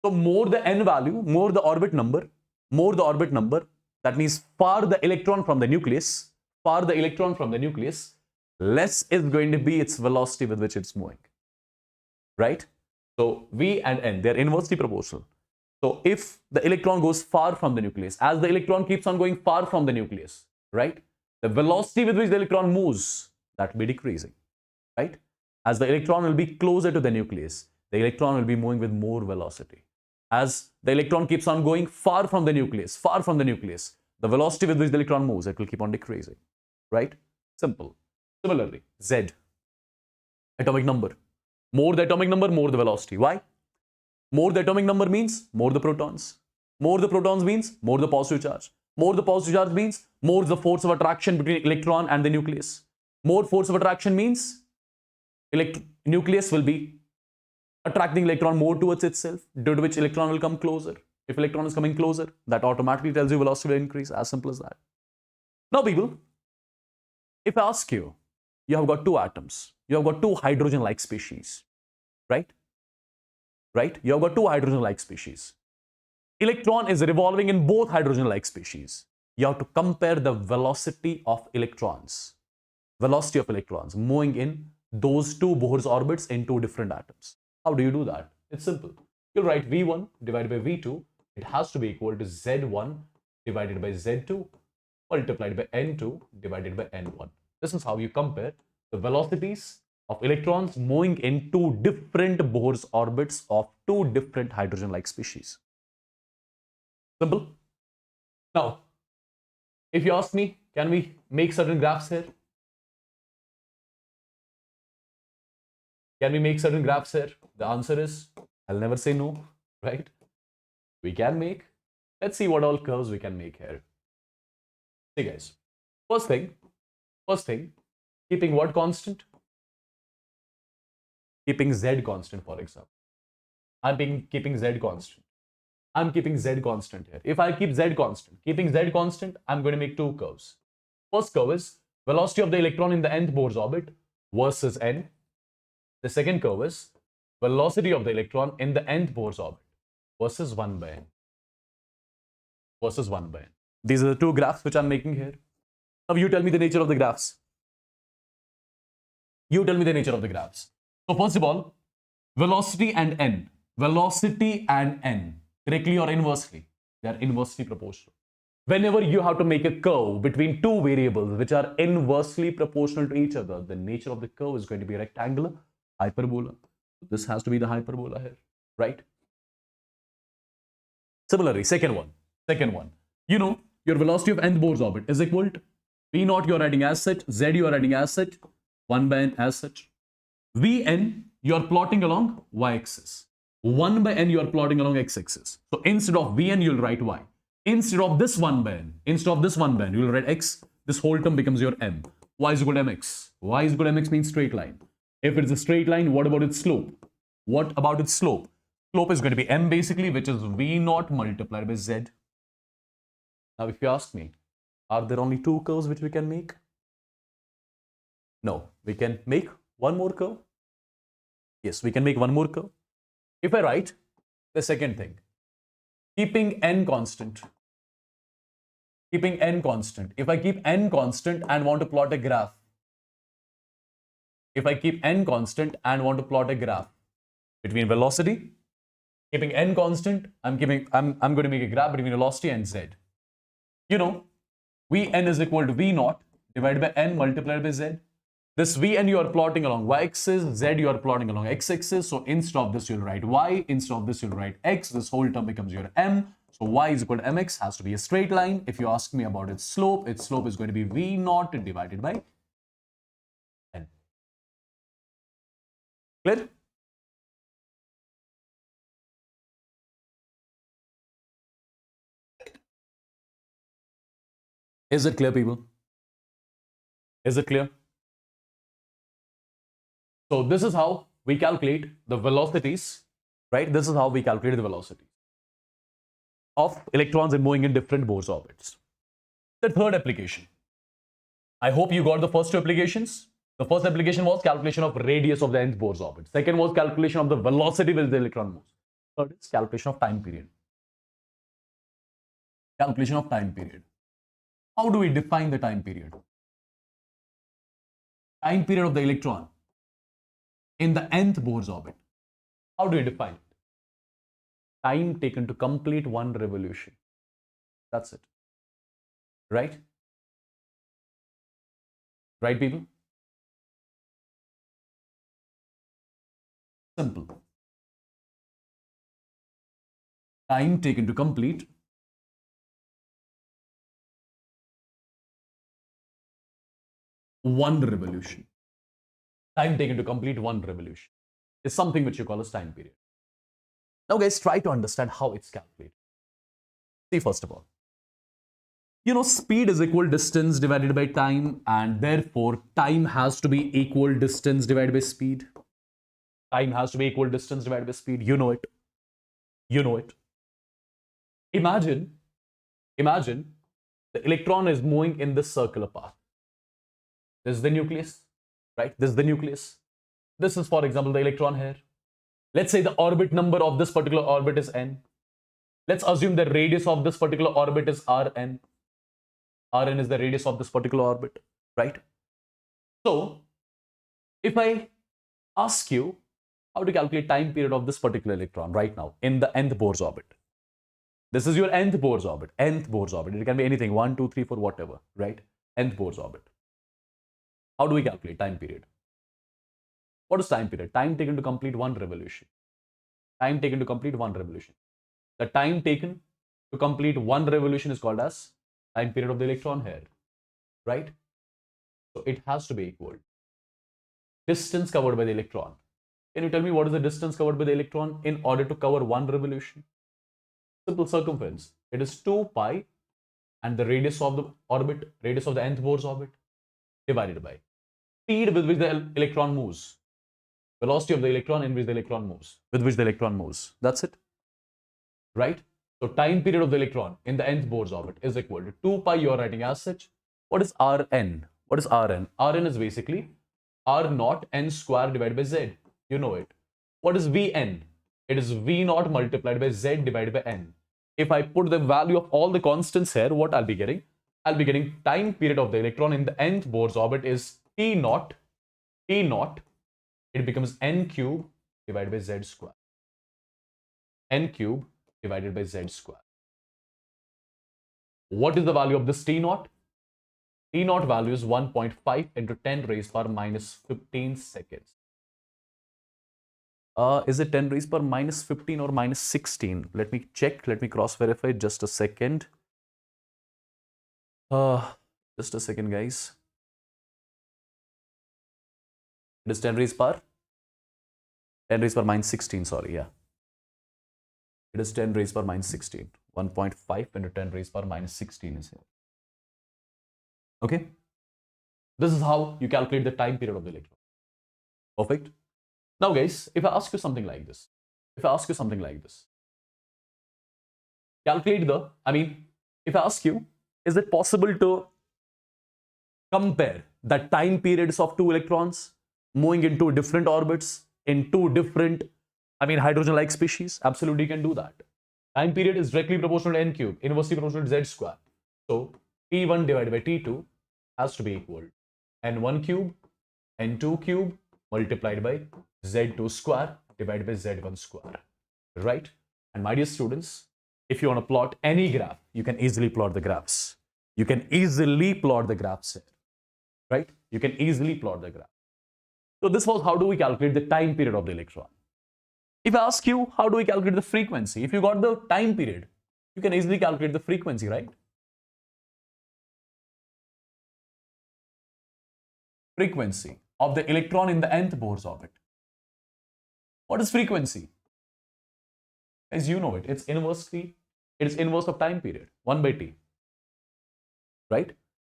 So more the n value, more the orbit number, more the orbit number, that means far the electron from the nucleus, less is going to be its velocity with which it's moving, right? So V and N, they're inversely proportional. So if the electron goes far from the nucleus, as the electron keeps on going far from the nucleus, right, the velocity with which the electron moves, that will be decreasing, right? As the electron will be closer to the nucleus, the electron will be moving with more velocity. As the electron keeps on going far from the nucleus, the velocity with which the electron moves, it will keep on decreasing, right? Simple. Similarly, Z, atomic number. More the atomic number, more the velocity. Why? More the atomic number means more the protons. More the protons means more the positive charge. More the positive charge means more the force of attraction between electron and the nucleus. More force of attraction means nucleus will be attracting electron more towards itself, due to which electron will come closer. If electron is coming closer, that automatically tells you velocity will increase. As simple as that. Now people, if I ask you, you have got two atoms, you have got two hydrogen-like species, right? You have got two hydrogen-like species. Electron is revolving in both hydrogen-like species. You have to compare the velocity of electrons moving in those two Bohr's orbits in two different atoms. How do you do that? It's simple. You'll write V1 divided by V2. It has to be equal to Z1 divided by Z2 multiplied by N2 divided by N1. This is how you compare the velocities of electrons moving in two different Bohr's orbits of two different hydrogen-like species. Simple. Now, if you ask me, can we make certain graphs here? Can we make certain graphs here? The answer is, I'll never say no, right? We can make. Let's see what all curves we can make here. See guys, first thing, keeping what constant? Keeping Z constant, for example. I'm keeping Z constant. I'm keeping Z constant here. If I keep Z constant, keeping Z constant, I'm going to make two curves. First curve is velocity of the electron in the nth Bohr's orbit versus N. The second curve is velocity of the electron in the nth Bohr's orbit versus 1 by N. These are the two graphs which I'm making here. Now you tell me the nature of the graphs. So first of all, velocity and N, directly or inversely, they are inversely proportional. Whenever you have to make a curve between two variables which are inversely proportional to each other, the nature of the curve is going to be rectangular, hyperbola. This has to be the hyperbola here, right? Similarly, second one. You know, your velocity of nth Bohr's orbit is equal to V0 you are writing as such, Z you are writing as such, 1 by N as such. Vn you are plotting along y-axis. 1 by N you are plotting along x-axis. So instead of Vn you will write y. Instead of this 1 by N, you will write x. This whole term becomes your m. Y is equal to mx. Y is equal to mx means straight line. If it is a straight line, what about its slope? Slope is going to be m basically, which is V0 multiplied by Z. Now, if you ask me, are there only two curves which we can make? No, we can make one more curve. Yes, we can make one more curve. If I write the second thing, keeping n constant. If I keep n constant and want to plot a graph, between velocity, keeping n constant, I'm going to make a graph between velocity and Z. You know, Vn is equal to V0 divided by N multiplied by Z. This Vn you are plotting along y-axis, Z you are plotting along x-axis. So instead of this, you'll write y. Instead of this, you'll write x. This whole term becomes your m. So y is equal to mx, has to be a straight line. If you ask me about its slope is going to be V0 divided by N. Clear? Is it clear, people? Is it clear? So this is how we calculate the velocities, right? This is how we calculate the velocity of electrons and moving in different Bohr's orbits. The third application. I hope you got the first two applications. The first application was calculation of radius of the nth Bohr's orbit. Second was calculation of the velocity with the electron moves. Third is calculation of time period. Calculation of time period. How do we define the time period? Time period of the electron in the nth Bohr's orbit. How do we define it? Time taken to complete one revolution. That's it. Right? Right, people? Simple. Time taken to complete one revolution. Time taken to complete one revolution is something which you call as time period. Now, guys, try to understand how it's calculated. See, first of all, you know, speed is equal distance divided by time, and therefore time has to be equal distance divided by speed. Time has to be equal distance divided by speed. You know it. You know it. Imagine the electron is moving in this circular path. This is the nucleus, right? This is the nucleus. This is, for example, the electron here. Let's say the orbit number of this particular orbit is n. Let's assume the radius of this particular orbit is Rn. Rn is the radius of this particular orbit, right? So, if I ask you how to calculate time period of this particular electron right now in the nth Bohr's orbit. This is your nth Bohr's orbit. Nth Bohr's orbit. It can be anything, 1, 2, 3, 4, whatever, right? Nth Bohr's orbit. How do we calculate time period? What is time period? Time taken to complete one revolution. Time taken to complete one revolution. The time taken to complete one revolution is called as time period of the electron here, right? So it has to be equal. Distance covered by the electron. Can you tell me what is the distance covered by the electron in order to cover one revolution? Simple circumference. It is 2 pi and the radius of the orbit, radius of the nth Bohr's orbit, divided by speed with which the electron moves. Velocity of the electron in which the electron moves. With which the electron moves. That's it. Right? So time period of the electron in the nth Bohr's orbit is equal to 2 pi. You are writing as such. What is Rn? What is Rn? Rn is basically R naught n square divided by Z. You know it. What is Vn? It is V naught multiplied by Z divided by N. If I put the value of all the constants here, what I'll be getting? I'll be getting time period of the electron in the nth Bohr's orbit is T naught. T naught. It becomes N cube divided by Z square. N cube divided by Z square. What is the value of this T naught? T naught value is 1.5 into 10 raised power minus 15 seconds. Is it 10 raised power minus 15 or minus 16? Let me check. Let me cross verify. Just a second. Just a second, guys. It is 10 raised power 16. Sorry, yeah. It is 10 raised power minus 16. 1.5 into 10 raised power minus 16 is here. Okay. This is how you calculate the time period of the electron. Perfect. Now, guys, if I ask you something like this, calculate the, if I ask you, is it possible to compare the time periods of two electrons moving into different orbits in two different, hydrogen-like species? Absolutely, you can do that. Time period is directly proportional to n cube, inversely proportional to z square. So, T1 divided by T2 has to be equal to n1 cube, n2 cube multiplied by z2 square divided by z1 square, right? And my dear students, if you want to plot any graph, you can easily plot the graphs. You can easily plot the graphs here, right? You can easily plot the graph. So this was how do we calculate the time period of the electron. If I ask you, how do we calculate the frequency? If you got the time period, you can easily calculate the frequency, right? Frequency of the electron in the nth Bohr's orbit. What is frequency? As you know it, it's inverse of time period, 1 by t. Right?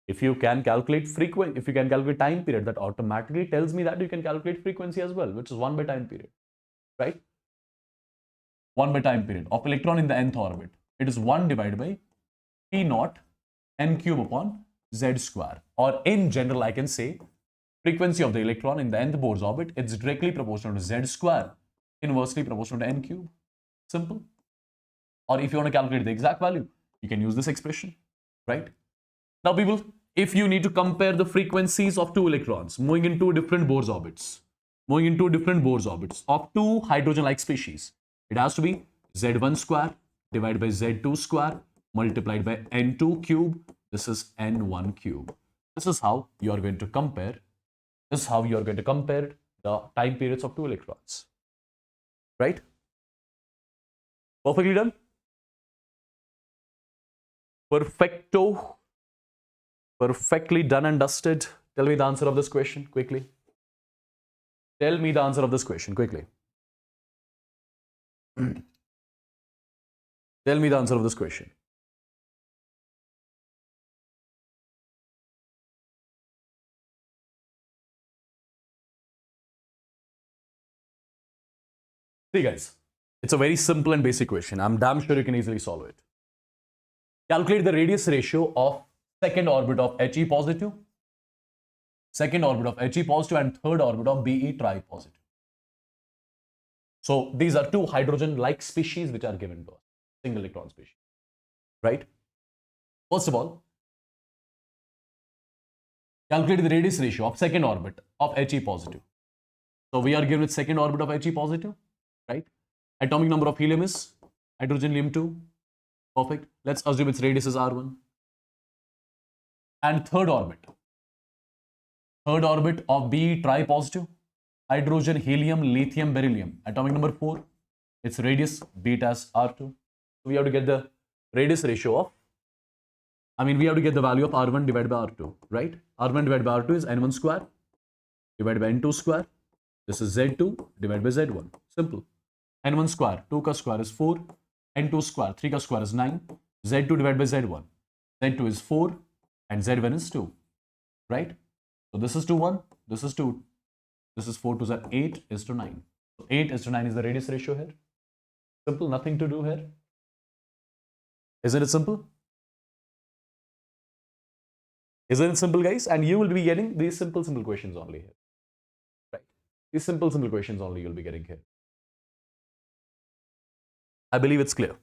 If you can calculate time period, that automatically tells me that you can calculate frequency as well, which is 1 by time period. Right? 1 by time period of electron in the nth orbit. It is 1 divided by T naught n cube upon z square. Or in general, I can say frequency of the electron in the nth Bohr's orbit, it's directly proportional to z square, inversely proportional to n cube. Simple. Or if you want to calculate the exact value, You can use this expression, right? Now, people, if you need to compare the frequencies of two electrons moving into different Bohr's orbits, of two hydrogen-like species, it has to be Z1 square divided by Z2 square multiplied by N2 cube. This is N1 cube. This is how you are going to compare. This is how you are going to compare the time periods of two electrons. Right? Perfectly done? Perfecto. Perfectly done and dusted. Tell me the answer of this question quickly. Tell me the answer of this question quickly. Tell me the answer of this question. See guys, it's a very simple and basic question. I'm damn sure you can easily solve it. Calculate the radius ratio of second orbit of He positive, second orbit of He positive and third orbit of Be tripositive. So these are two hydrogen-like species which are given to us, single electron species, right? First of all, calculate the radius ratio of second orbit of He positive. So we are given with second orbit of He positive, right? Atomic number of helium is hydrogen helium 2. Perfect. Let's assume its radius is R1. And third orbit of Be tripositive, hydrogen helium lithium beryllium, atomic number 4. Its radius beat as R2. So we have to get the radius ratio of, we have to get the value of R1 divided by R2, right? R1 divided by R2 is N1 square divided by N2 square. This is Z2 divided by Z1. Simple. N1 square, 2 ka square is 4. N2 square, 3 ka square is 9. Z2 divided by Z1. Z2 is 4 and Z1 is 2, right? So this is 2, 1. This is 2. This is 4 to 8 is to 9. So 8 is to 9 is the radius ratio here. Simple, nothing to do here. Isn't it simple? Isn't it simple, guys? And you will be getting these simple questions only here, right? These simple questions only you'll be getting here. I believe it's clear.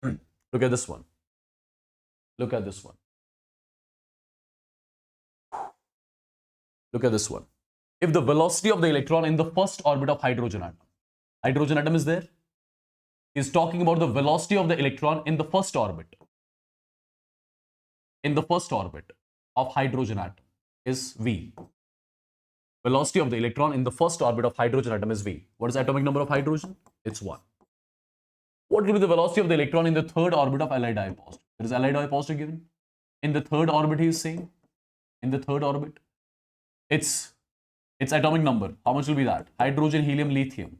Look at this one. Look at this one. Look at this one. If the velocity of the electron in the first orbit of hydrogen atom is there, is talking about the velocity of the electron in the first orbit. In the first orbit of hydrogen atom is V. Velocity of the electron in the first orbit of hydrogen atom is V. What is the atomic number of hydrogen? It's 1. What will be the velocity of the electron in the third orbit of Li positive? There is Li positive given. In the third orbit, he is saying. In the third orbit, its atomic number. How much will be that? Hydrogen, helium, lithium.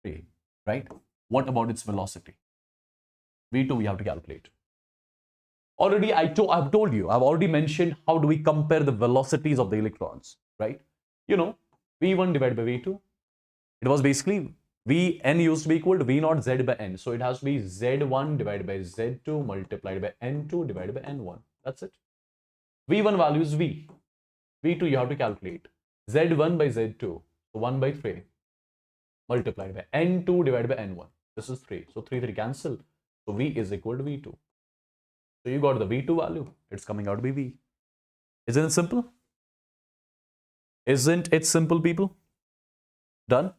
3, right? What about its velocity? V2 we have to calculate. Already I've told you, I've already mentioned how do we compare the velocities of the electrons, right? You know, V1 divided by V2. It was basically Vn used to be equal to V naught Z by N. So it has to be Z1 divided by Z2 multiplied by N2 divided by N1. That's it. V1 value is V. V2 you have to calculate. Z1 by Z2. So 1 by 3 multiplied by N2 divided by N1. This is 3. So 3 cancel. So V is equal to V2. So you got the V2 value. It's coming out to be V. Isn't it simple? Isn't it simple, people? Done?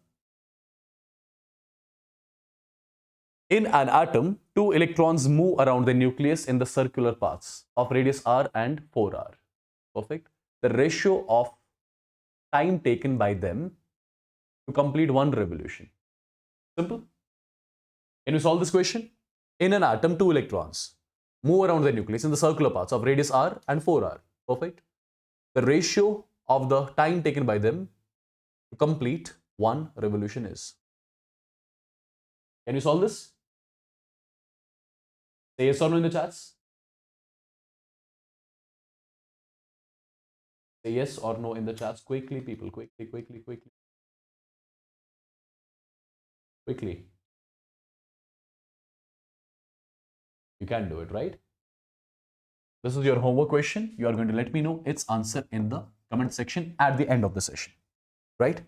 In an atom, 2 electrons move around the nucleus in the circular paths of radius r and 4r. Perfect. The ratio of time taken by them to complete one revolution. Simple. Can you solve this question? In an atom, 2 electrons move around the nucleus in the circular paths of radius r and 4r. Perfect. The ratio of the time taken by them to complete one revolution is. Can you solve this? Say yes or no in the chats. Say yes or no in the chats. Quickly, people. Quickly. You can do it, right? This is your homework question. You are going to let me know its answer in the comment section at the end of the session, right?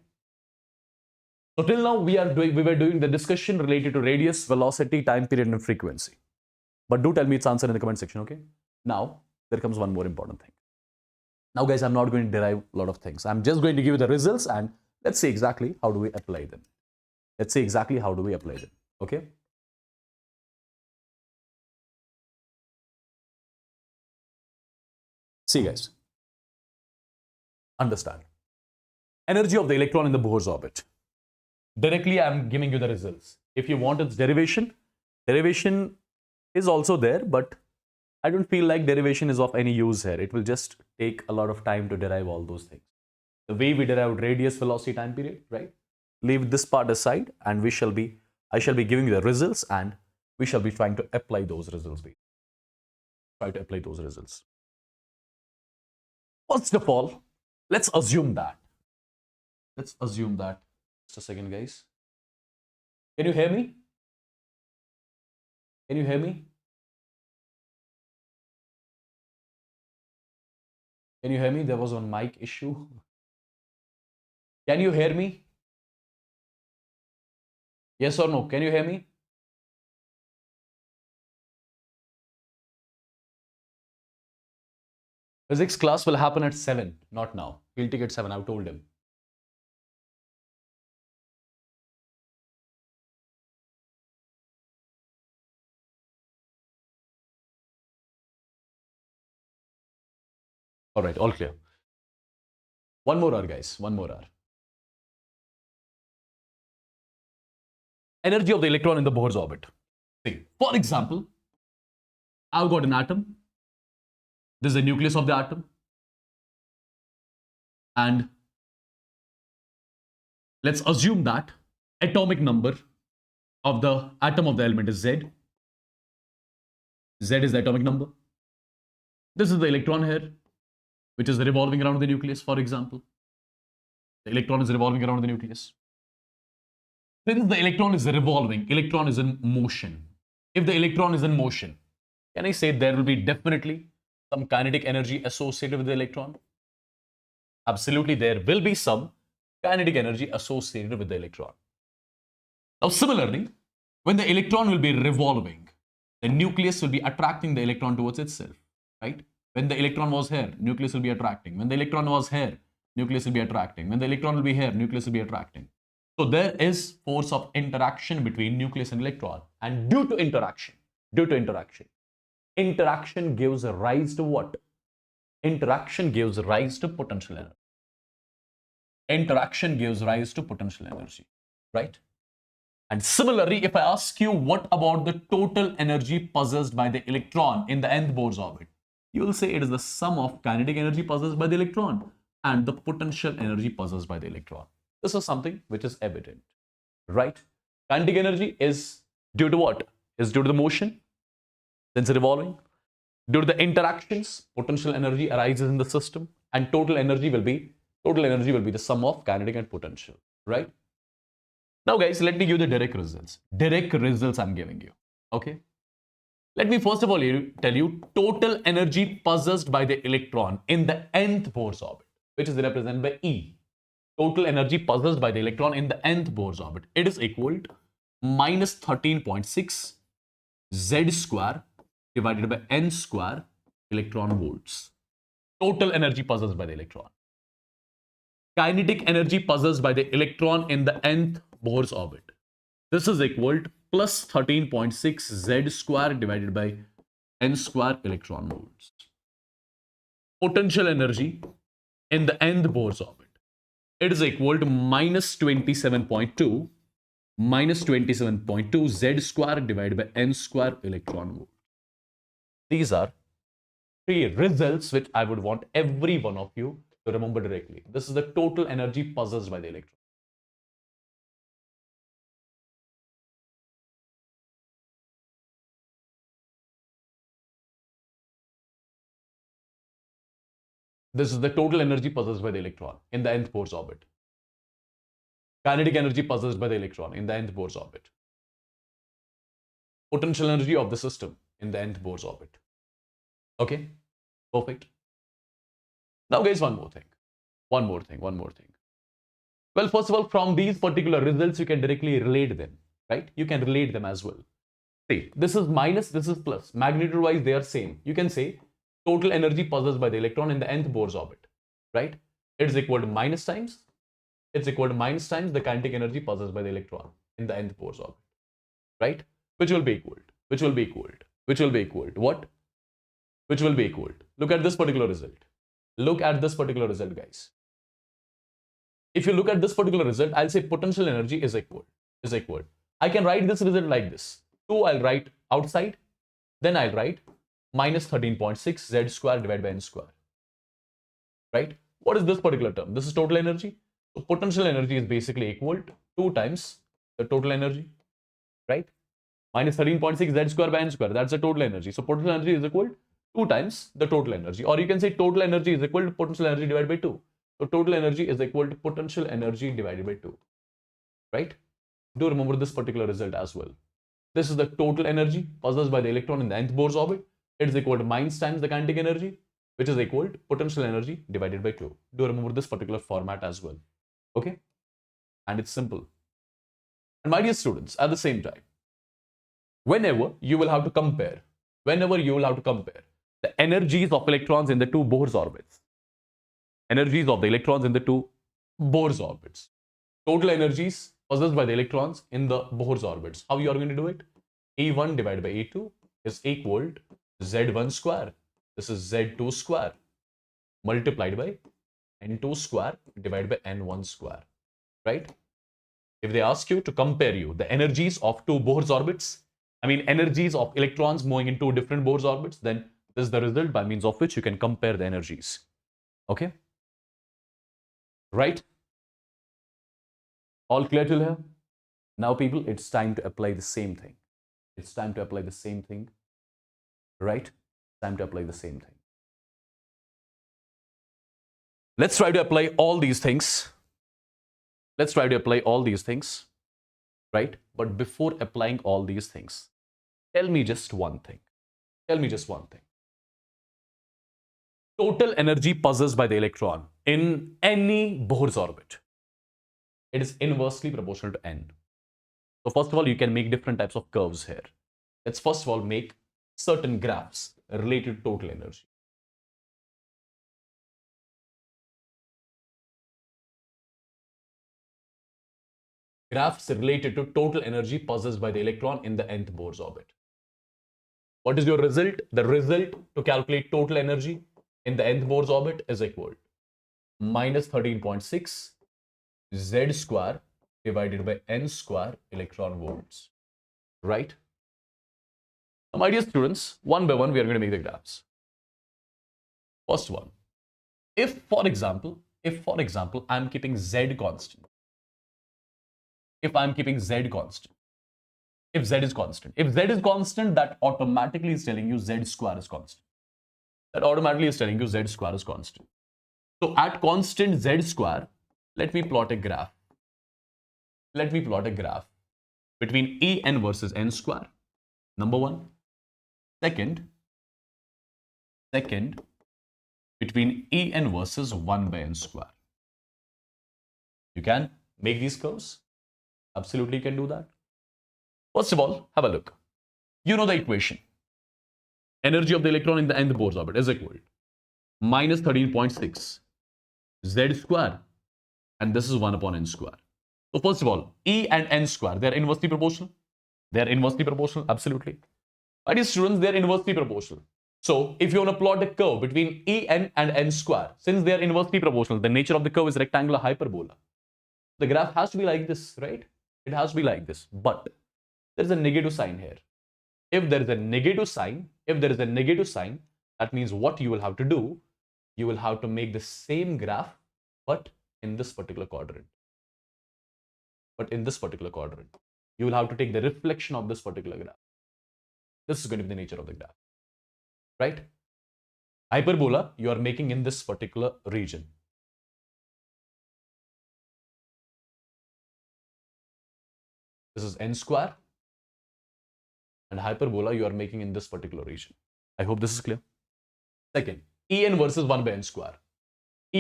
So till now we were doing the discussion related to radius, velocity, time period, and frequency. But do tell me its answer in the comment section, okay? Now there comes one more important thing. Now guys, I'm not going to derive a lot of things. I'm just going to give you the results and let's see exactly how do we apply them. Let's see exactly how do we apply them, okay? See guys, understand. Energy of the electron in the Bohr's orbit. Directly I'm giving you the results. If you want its derivation is also there, but I don't feel like derivation is of any use here. It will just take a lot of time to derive all those things. The way we derived radius, velocity, time period, right? Leave this part aside and I shall be giving you the results and we shall be trying to apply those results. Try to apply those results. First of all, let's assume that. Just a second, guys. Can you hear me? Can you hear me? Can you hear me? There was one mic issue. Can you hear me? Yes or no? Can you hear me? Physics class will happen at 7, not now. He'll take at 7, I've told him. All right, all clear. One more hour, guys. One more hour. Energy of the electron in the Bohr's orbit. See, for example, I've got an atom. This is the nucleus of the atom. And let's assume that atomic number of the atom of the element is Z. Z is the atomic number. This is the electron here, which is revolving around the nucleus, for example. The electron is revolving around the nucleus. Since the electron is revolving, electron is in motion. If the electron is in motion, can I say there will be definitely some kinetic energy associated with the electron? Absolutely, there will be some kinetic energy associated with the electron. Now, similarly, when the electron will be revolving, the nucleus will be attracting the electron towards itself, right? When the electron was here, nucleus will be attracting. When the electron was here, nucleus will be attracting. When the electron will be here, nucleus will be attracting. So there is force of interaction between nucleus and electron. And due to interaction gives rise to what? Interaction gives rise to potential energy. Interaction gives rise to potential energy, right? And similarly, if I ask you what about the total energy possessed by the electron in the nth Bohr's orbit, you will say it is the sum of kinetic energy possessed by the electron and the potential energy possessed by the electron. This is something which is evident, right? Kinetic energy is due to what? Is due to the motion, since revolving. Due to the interactions, potential energy arises in the system, and total energy will be the sum of kinetic and potential, right? Now, guys, let me give the direct results. Direct results I'm giving you, okay? Let me first of all tell you total energy possessed by the electron in the nth Bohr's orbit, which is represented by E. Total energy possessed by the electron in the nth Bohr's orbit. It is equal to minus 13.6 Z square divided by N square electron volts. Total energy possessed by the electron. Kinetic energy possessed by the electron in the nth Bohr's orbit. This is equal to plus 13.6 Z square divided by N square electron volts. Potential energy in the nth Bohr's orbit. It is equal to minus 27.2 Z square divided by N square electron volt. These are 3 results which I would want every one of you to remember directly. This is the total energy possessed by the electron. This is the total energy possessed by the electron in the nth Bohr's orbit. Kinetic energy possessed by the electron in the nth Bohr's orbit. Potential energy of the system in the nth Bohr's orbit. Okay, perfect. Now, guys, one more thing. Well, first of all, from these particular results, you can directly relate them, right? You can relate them as well. See, this is minus, this is plus. Magnitude wise, they are same. You can say total energy possessed by the electron in the nth Bohr's orbit, right? It is equal to minus times, it's equal to minus times the kinetic energy possessed by the electron in the nth Bohr's orbit, right? Which will be equal to, which will be equal to, which will be equal to what? Which will be equal to. Look at this particular result. Look at this particular result, guys. If you look at this particular result, I'll say potential energy is equal. I can write this result like this. 2 I'll write outside, then I'll write minus 13.6 z square divided by n square. Right? What is this particular term? This is total energy. So potential energy is basically equal to 2 times the total energy. Right? Minus 13.6 z square by n square. That's the total energy. So potential energy is equal to 2 times the total energy. Or you can say total energy is equal to potential energy divided by 2. So total energy is equal to potential energy divided by 2. Right? Do remember this particular result as well. This is the total energy possessed by the electron in the nth Bohr's orbit. It is equal to minus times the kinetic energy, which is equal to potential energy divided by 2. Do remember this particular format as well. Okay? And it's simple. And my dear students, at the same time, whenever you will have to compare the energies of electrons in the two Bohr's orbits, total energies possessed by the electrons in the Bohr's orbits. How you are going to do it? E1 divided by E2 is equal to Z1 square. This is Z2 square multiplied by N2 square divided by N1 square. Right? If they ask you to compare the energies of two Bohr's orbits, energies of electrons moving in two different Bohr's orbits, then this is the result by means of which you can compare the energies. Okay? Right? All clear till here? Now, people, it's time to apply the same thing. Right? Time to apply the same thing. Let's try to apply all these things. Right? But before applying all these things, tell me just one thing. Total energy possessed by the electron in any Bohr's orbit, it is inversely proportional to n. So first of all, you can make different types of curves here. Let's first of all make certain graphs related to total energy. Graphs related to total energy possessed by the electron in the nth Bohr's orbit. What is your result? The result to calculate total energy in the nth Bohr's orbit is equal to minus 13.6 z square divided by n square electron volts. Right? Now, my dear students, one by one we are going to make the graphs. First one, if for example I'm keeping z constant. If z is constant, that automatically is telling you z square is constant. So at constant z square, let me plot a graph. Between En versus n square. Number one. Second, between En versus 1 by n square. You can make these curves. Absolutely can do that. First of all, have a look. You know the equation. Energy of the electron in the nth Bohr's orbit is equal to minus 13.6 z square, and this is 1 upon n square. So first of all, E and n square, they are inversely proportional. Absolutely. My dear students, they are inversely proportional. So if you want to plot a curve between En and n square, since they are inversely proportional, the nature of the curve is rectangular hyperbola. The graph has to be like this, right? It has to be like this. But there is a negative sign here. If there is a negative sign, that means what you will have to do, you will have to make the same graph, but in this particular quadrant. You will have to take the reflection of this particular graph. This is going to be the nature of the graph. Right? Hyperbola, you are making in this particular region. This is n square. And hyperbola you are making in this particular region. I hope this is clear. Second, En versus 1 by n square.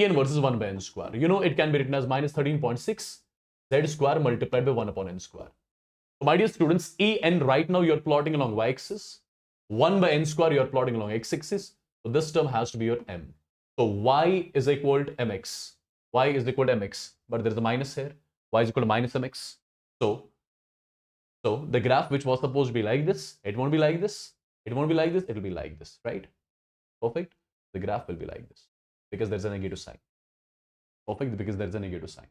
En versus 1 by n square. You know, it can be written as minus 13.6 z square multiplied by 1 upon n square. So my dear students, En right now you're plotting along y-axis. 1 by n square you're plotting along x-axis. So this term has to be your m. So y is equal to mx. Y is equal to mx. But there's a minus here. Y is equal to minus mx. So the graph which was supposed to be like this, it won't be like this. It won't be like this. It will be like this, right? Perfect. The graph will be like this because there's a negative sign. Perfect, because there's a negative sign.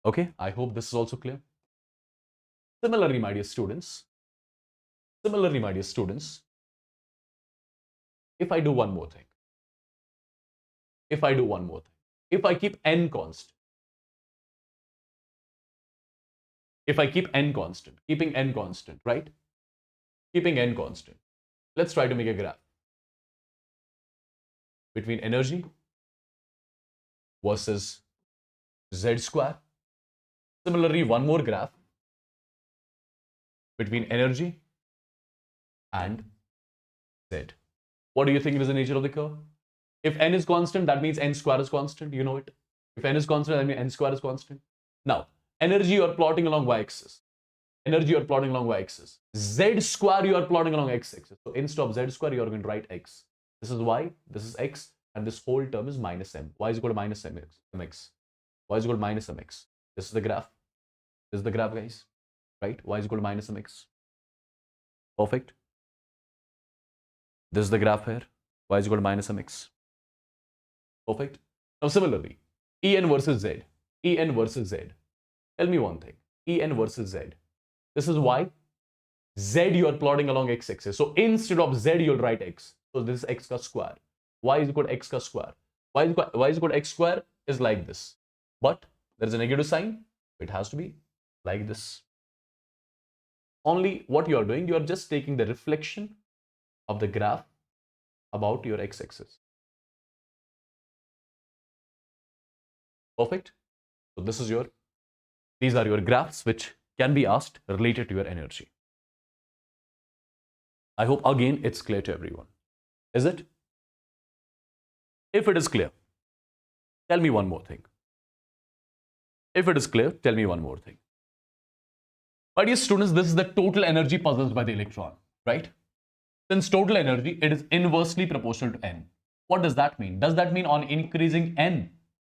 Okay, I hope this is also clear. Similarly, my dear students, if I do one more thing, if I keep n constant, keeping n constant, right? Keeping n constant. Let's try to make a graph between energy versus z square. Similarly, one more graph between energy and z. What do you think is the nature of the curve? If n is constant, that means n square is constant. You know it. If n is constant, that means n square is constant. Now, energy you are plotting along y-axis. Z square you are plotting along x-axis. So instead of z square, you are going to write x. This is y, this is x, and this whole term is minus m. Y is equal to minus mx. Y is equal to minus mx. This is the graph. This is the graph, guys. Right? Y is equal to minus mx. Perfect. This is the graph here. Y is equal to minus mx. Perfect. Now similarly, En versus Z. Tell me one thing. En versus Z. This is y. Z you are plotting along x-axis. So instead of z, you'll write x. So this is x ka square. Y is equal to x ka square. Y is equal to x square is like this. But there is a negative sign. It has to be like this. Only what you are doing, you are just taking the reflection of the graph about your x-axis. Perfect. So these are your graphs which can be asked related to your energy. I hope again it's clear to everyone. Is it? If it is clear, tell me one more thing. If it is clear, tell me one more thing. My dear students, this is the total energy possessed by the electron, right? Since total energy, it is inversely proportional to n. What does that mean? Does that mean on increasing n,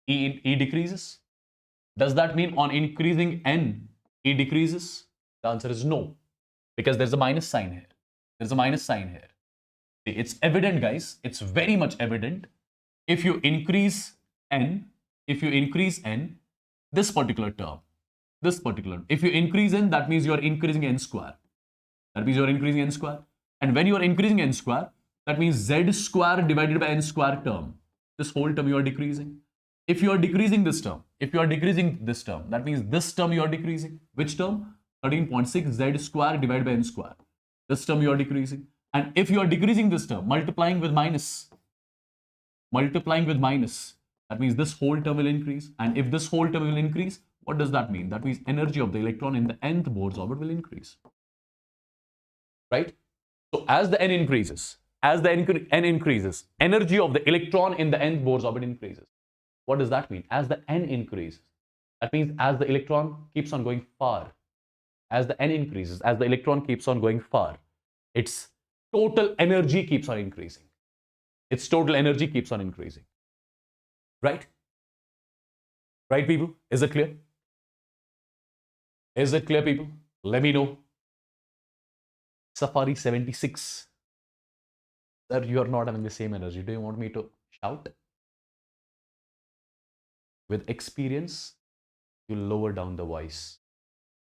E decreases? Does that mean on increasing n, E decreases? The answer is no, because there's a minus sign here. See, it's evident, guys. It's very much evident. If you increase n, this particular term, if you increase n, that means you are increasing n square. And when you are increasing n square, that means z square divided by n square term. This whole term you are decreasing. If you are decreasing this term, that means this term you are decreasing. Which term? 13.6 z square divided by n square. This term you are decreasing. And if you are decreasing this term, multiplying with minus, that means this whole term will increase. And if this whole term will increase, what does that mean? That means energy of the electron in the nth Bohr's orbit will increase. Right? So as the n increases, energy of the electron in the nth Bohr's orbit increases. What does that mean? As the n increases, that means as the electron keeps on going far, as the n increases, as the electron keeps on going far, its total energy keeps on increasing. Right? Right, people? Is it clear? People? Let me know. Safari 76. Sir, you are not having the same energy. Do you want me to shout? With experience, you lower down the voice.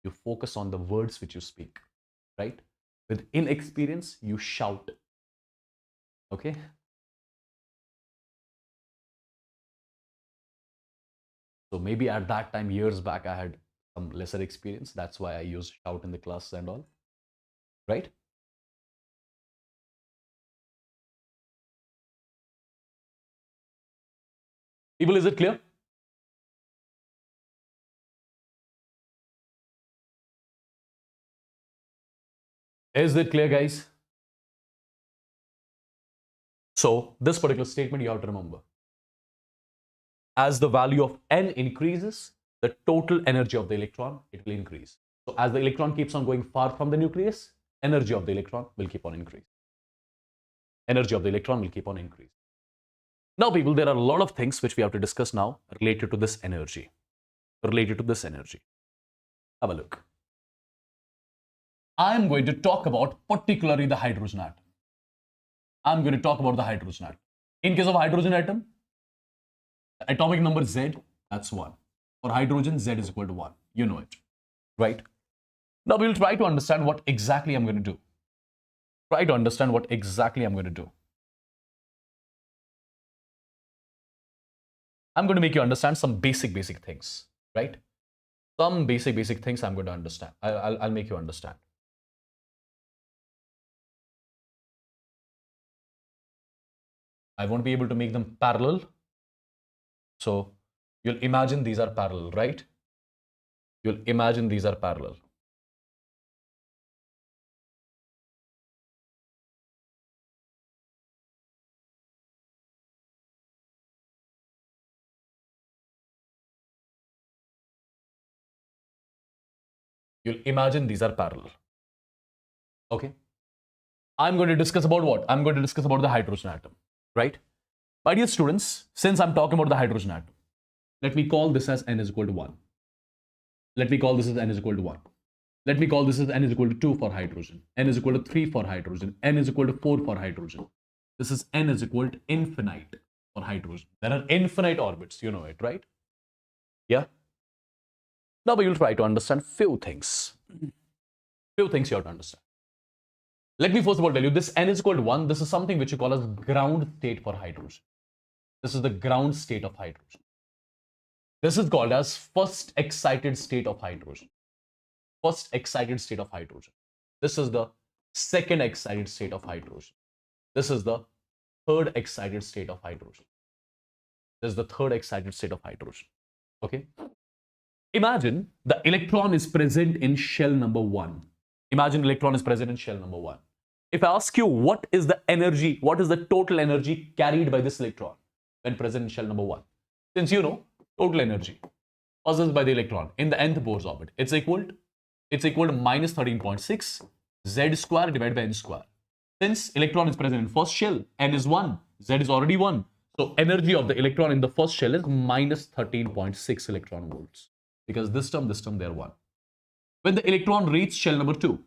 You focus on the words which you speak, right? With inexperience, you shout. Okay? So maybe at that time, years back, I had some lesser experience. That's why I used shout in the class and all, right? People, is it clear? Is it clear, guys? So this particular statement you have to remember. As the value of n increases, the total energy of the electron, it will increase. So as the electron keeps on going far from the nucleus, energy of the electron will keep on increasing. Energy of the electron will keep on increasing. Now, people, there are a lot of things which we have to discuss now related to this energy. Related to this energy. Have a look. I am going to talk about particularly the hydrogen atom. I'm going to talk about the hydrogen atom. In case of hydrogen atom, the atomic number Z, that's 1. For hydrogen, Z is equal to 1. You know it, right? Now, we'll try to understand what exactly I'm going to do. Try to understand what exactly I'm going to do. I'm going to make you understand some basic things, right? Some basic things I'm going to understand. I'll make you understand. I won't be able to make them parallel. So you'll imagine these are parallel, right? You'll imagine these are parallel. You'll imagine these are parallel. Okay. I'm going to discuss about what? I'm going to discuss about the hydrogen atom, right? My dear students, since I'm talking about the hydrogen atom, let me call this as n is equal to 1. Let me call this as n is equal to 1. Let me call this as n is equal to 2 for hydrogen. N is equal to 3 for hydrogen. N is equal to 4 for hydrogen. This is n is equal to infinite for hydrogen. There are infinite orbits, you know it, right? Yeah. Now we will try to understand few things. Few things you have to understand. Let me first of all tell you this n is equal to 1. This is something which you call as ground state for hydrogen. This is the ground state of hydrogen. This is called as first excited state of hydrogen. First excited state of hydrogen. This is the second excited state of hydrogen. This is the third excited state of hydrogen. This is the third excited state of hydrogen. Okay. Imagine the electron is present in shell number 1. Imagine electron is present in shell number 1. If I ask you what is the energy, what is the total energy carried by this electron when present in shell number 1? Since you know, total energy possessed by the electron in the nth Bohr's orbit, it's equal to minus 13.6 z square divided by n square. Since electron is present in first shell, n is 1, z is already 1. So energy of the electron in the first shell is minus 13.6 electron volts. Because this term, they are 1. When the electron reaches shell number 2,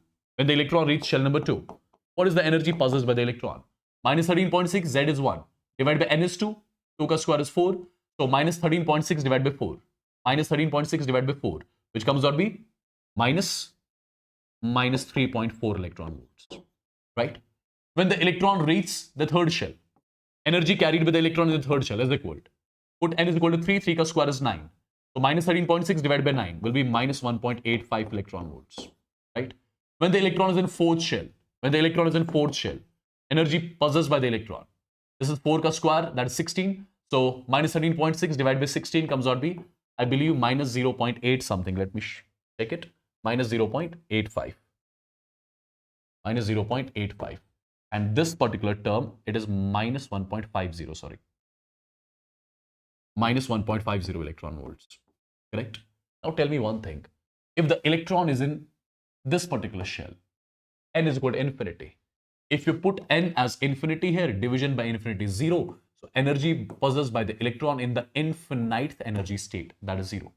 what is the energy possessed by the electron? Minus 13.6, z is 1. Divided by n is 2, 2 ka square is 4. So minus 13.6 divided by 4. Minus 13.6 divided by 4, which comes out to be minus 3.4 electron volts. Right? When the electron reaches the third shell, energy carried by the electron in the third shell is equal to, put n is equal to 3, 3 ka square is 9. So minus 13.6 divided by 9 will be minus 1.85 electron volts. Right? When the electron is in fourth shell, energy possessed by the electron, this is 4 ka square, that is 16. So minus 13.6 divided by 16 comes out to be, I believe, minus 0.8 something. Let me check it. Minus 0.85. Minus 0.85. And this particular term, it is minus 1.50, sorry. Minus 1.50 electron volts. Correct? Now tell me one thing. If the electron is in this particular shell, n is equal to infinity. If you put n as infinity here, division by infinity is 0. So energy possessed by the electron in the infinite energy state, that is 0.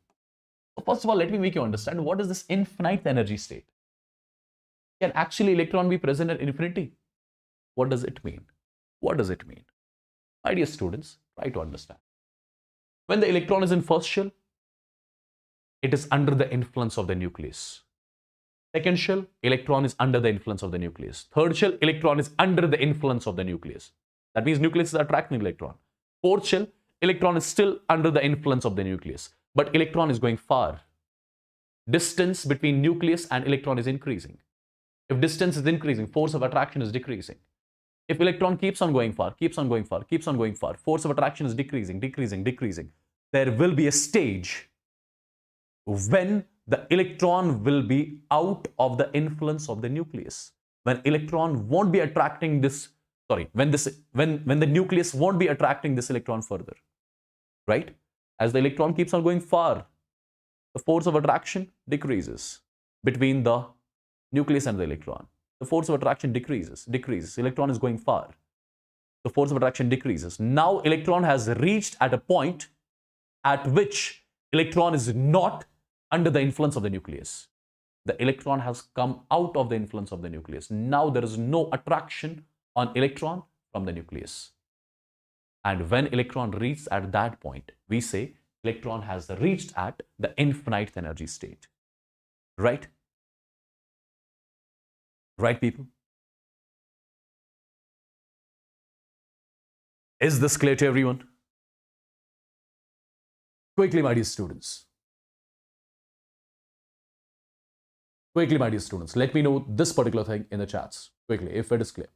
So first of all, let me make you understand what is this infinite energy state. Can actually electron be present at infinity? What does it mean? What does it mean? My dear students, try to understand. When the electron is in first shell, it is under the influence of the nucleus. Second shell, electron is under the influence of the nucleus. Third shell, electron is under the influence of the nucleus. That means nucleus is attracting electron. Fourth shell, electron is still under the influence of the nucleus. But electron is going far. Distance between nucleus and electron is increasing. If distance is increasing, force of attraction is decreasing. If electron keeps on going far, force of attraction is decreasing. There will be a stage when the electron will be out of the influence of the nucleus. When electron won't be attracting this sorry, when the nucleus won't be attracting this electron further, right? As the electron keeps on going far, the force of attraction decreases between the nucleus and the electron. The force of attraction decreases. Electron is going far. The force of attraction decreases. Now electron has reached at a point at which electron is not under the influence of the nucleus. The electron has come out of the influence of the nucleus. Now there is no attraction on electron from the nucleus. And when electron reaches at that point, we say electron has reached at the infinite energy state. Right? Right, people? Is this clear to everyone? Quickly, my dear students. Quickly, my dear students, let me know this particular thing in the chats. Quickly, if it is clear.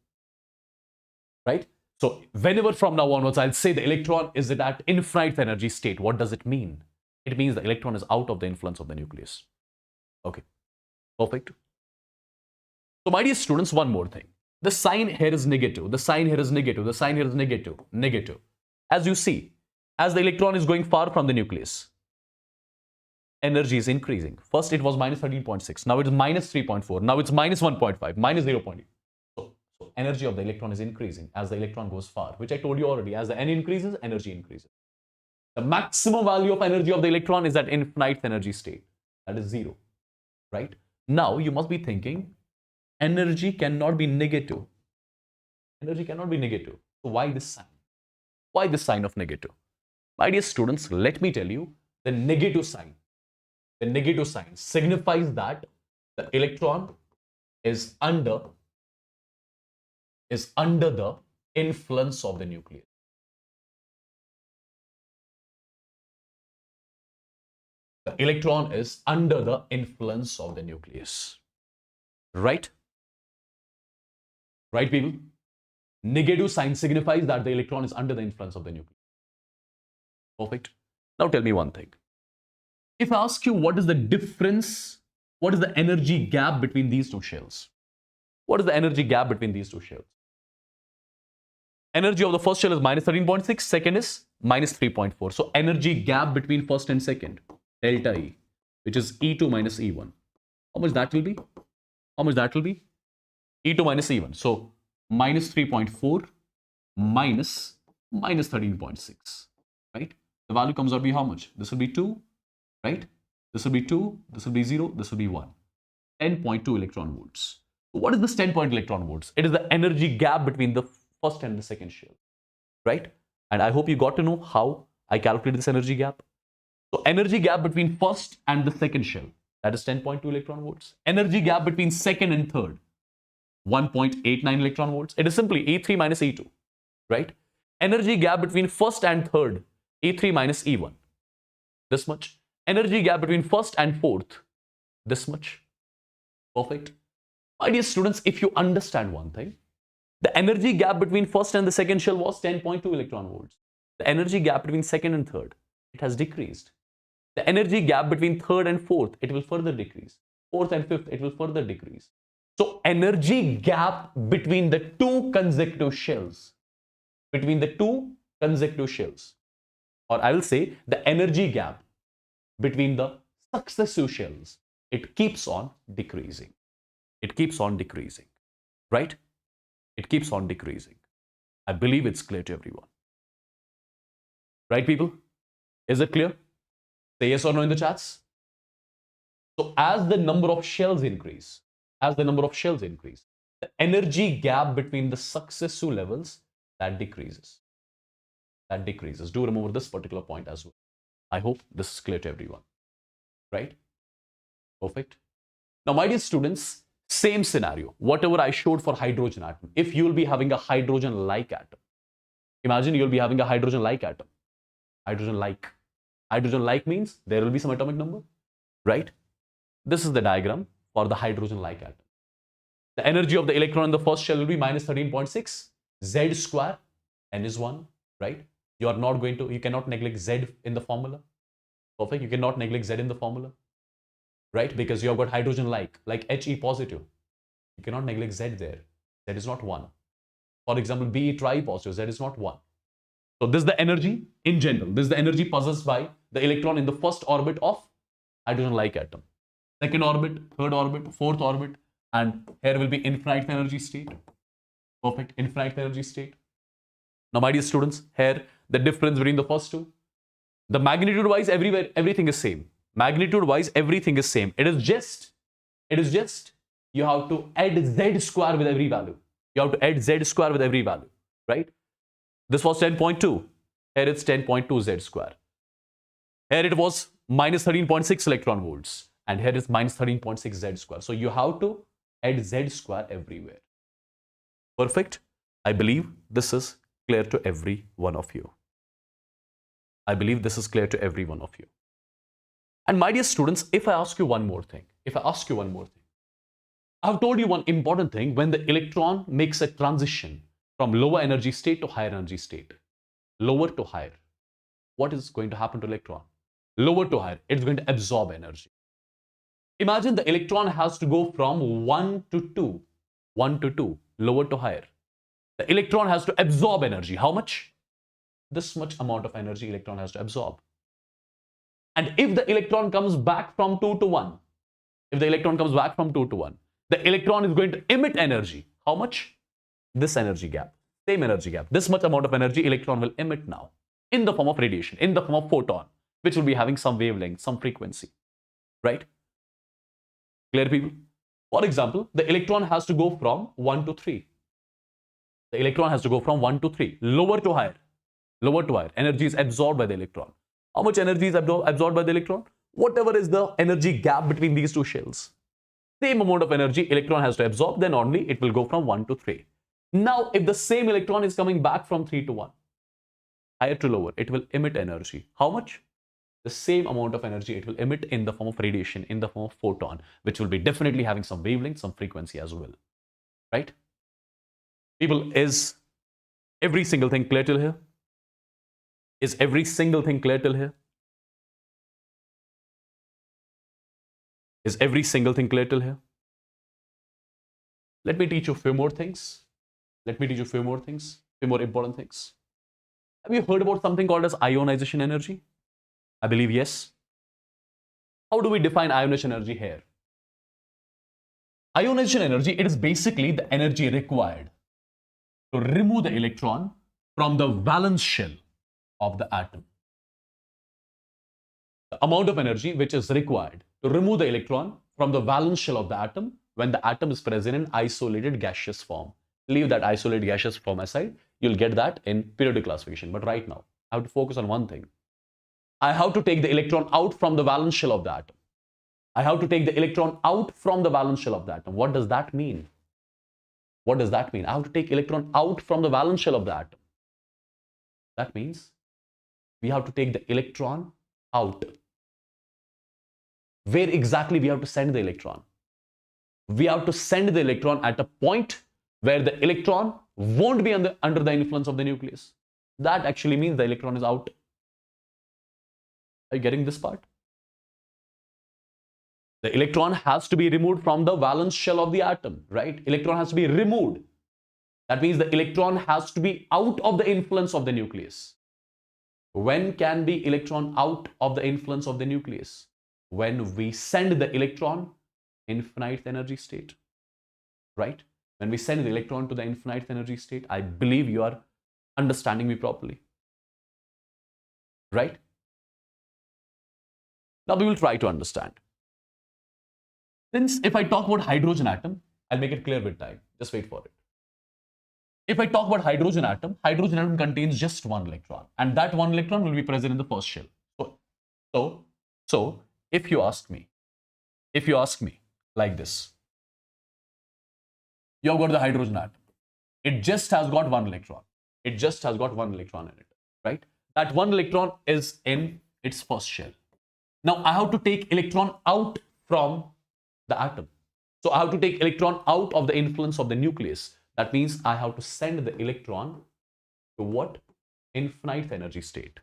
Right? So, whenever from now onwards, I'll say the electron is at infinite energy state. What does it mean? It means the electron is out of the influence of the nucleus. Okay. Perfect. So, my dear students, one more thing. The sign here is negative. The sign here is negative. The sign here is negative. Negative. As you see, as the electron is going far from the nucleus, energy is increasing. First, it was minus 13.6. Now it is minus 3.4. Now it's minus 1.5, minus 0.8. So energy of the electron is increasing as the electron goes far, which I told you already. As the n increases, energy increases. The maximum value of energy of the electron is at infinite energy state. That is 0. Right? Now you must be thinking, energy cannot be negative. Energy cannot be negative. So why this sign? Why this sign of negative? My dear students, let me tell you, the negative sign signifies that the electron is under the influence of the nucleus. The electron is under the influence of the nucleus. Right? Right, people? Negative sign signifies that the electron is under the influence of the nucleus. Perfect. Now tell me one thing. If I ask you what is the difference, what is the energy gap between these two shells? What is the energy gap between these two shells? Energy of the first shell is minus 13.6, second is minus 3.4. So energy gap between first and second, delta E, which is E2 minus E1. How much that will be? How much that will be? E2 minus E1. So minus 3.4 minus 13.6, right? The value comes out to be how much? This will be 2, right? This will be 2, this will be 0, this will be 1. 10.2 electron volts. So what is this 10.2 electron volts? It is the energy gap between the first and the second shell, right? And I hope you got to know how I calculate this energy gap. So energy gap between first and the second shell, that is 10.2 electron volts. Energy gap between second and third, 1.89 electron volts. It is simply E3 minus E2, right? Energy gap between first and third, E3 minus E1, this much. Energy gap between first and fourth, this much. Perfect. My dear students, if you understand one thing, the energy gap between first and the second shell was 10.2 electron volts. The energy gap between second and third, it has decreased. The energy gap between third and fourth, it will further decrease. Fourth and fifth, it will further decrease. So energy gap between the two consecutive shells, or I will say the energy gap between the successive shells, it keeps on decreasing. It keeps on decreasing, right? It keeps on decreasing. I believe it's clear to everyone. Right, people? Is it clear? Say yes or no in the chats. So as the number of shells increase, the energy gap between the successive levels, that decreases. Do remember this particular point as well. I hope this is clear to everyone. Right? Perfect. Now, my dear students, same scenario. Whatever I showed for hydrogen atom. If you will be having a hydrogen-like atom, imagine you will be having a hydrogen-like atom. Hydrogen-like means there will be some atomic number, right? This is the diagram for the hydrogen-like atom. The energy of the electron in the first shell will be minus 13.6. Z square, n is 1, right? You cannot neglect Z in the formula. Perfect. You cannot neglect Z in the formula, right? Because you have got hydrogen like He positive. You cannot neglect Z there. Z is not 1. For example, Be try positive, Z is not 1. So this is the energy in general. This is the energy possessed by the electron in the first orbit of hydrogen-like atom. Second orbit, third orbit, fourth orbit, and here will be infinite energy state. Perfect, infinite energy state. Now, my dear students, here the difference between the first two. The magnitude-wise, everywhere, everything is same. Magnitude-wise, everything is same. It is just you have to add Z square with every value. You have to add Z square with every value, right? This was 10.2. Here it's 10.2 Z square. Here it was minus 13.6 electron volts. And here is minus 13.6 Z square. So you have to add Z square everywhere. Perfect. I believe this is clear to every one of you. I believe this is clear to every one of you. And my dear students, if I ask you one more thing, I've told you one important thing. When the electron makes a transition from lower energy state to higher energy state, lower to higher, what is going to happen to electron? Lower to higher, it's going to absorb energy. Imagine the electron has to go from 1 to 2, lower to higher. The electron has to absorb energy. How much? This much amount of energy electron has to absorb. And if the electron comes back from 2 to 1, the electron is going to emit energy. How much? This energy gap, same energy gap. This much amount of energy electron will emit now in the form of radiation, in the form of photon, which will be having some wavelength, some frequency, right? Clear, people? For example, the electron has to go from 1 to 3. The electron has to go from 1 to 3, lower to higher. Lower to higher. Energy is absorbed by the electron. How much energy is absorbed by the electron? Whatever is the energy gap between these two shells. Same amount of energy electron has to absorb, then only it will go from 1 to 3. Now, if the same electron is coming back from 3 to 1, higher to lower, it will emit energy. How much? The same amount of energy it will emit in the form of radiation, in the form of photon, which will be definitely having some wavelength, some frequency as well, right? People, is every single thing clear till here? Is every single thing clear till here? Is every single thing clear till here? Let me teach you a few more things. Few more important things. Have you heard about something called as ionization energy? I believe yes. How do we define ionization energy here? Ionization energy, it is basically the energy required to remove the electron from the valence shell of the atom. The amount of energy which is required to remove the electron from the valence shell of the atom when the atom is present in isolated gaseous form. Leave that isolated gaseous form aside. You'll get that in periodic classification. But right now, I have to focus on one thing. I have to take the electron out from the valence shell of the atom. I have to take the electron out from the valence shell of the atom. What does that mean? What does that mean? I have to take electron out from the valence shell of the atom. That means we have to take the electron out. Where exactly we have to send the electron? We have to send the electron at a point where the electron won't be under the influence of the nucleus. That actually means the electron is out. Are you getting this part? The electron has to be removed from the valence shell of the atom, right? Electron has to be removed. That means the electron has to be out of the influence of the nucleus. When can be electron out of the influence of the nucleus? When we send the electron infinite energy state, right? When we send the electron to the infinite energy state, I believe you are understanding me properly, right? Now we will try to understand. Since if I talk about hydrogen atom, I'll make it clear with time. Just wait for it. If I talk about hydrogen atom contains just one electron, and that one electron will be present in the first shell. So if you ask me like this, you have got the hydrogen atom. It just has got one electron. It just has got one electron in it, right? That one electron is in its first shell. Now I have to take electron out from the atom. So I have to take electron out of the influence of the nucleus. That means I have to send the electron to what? Infinite energy state.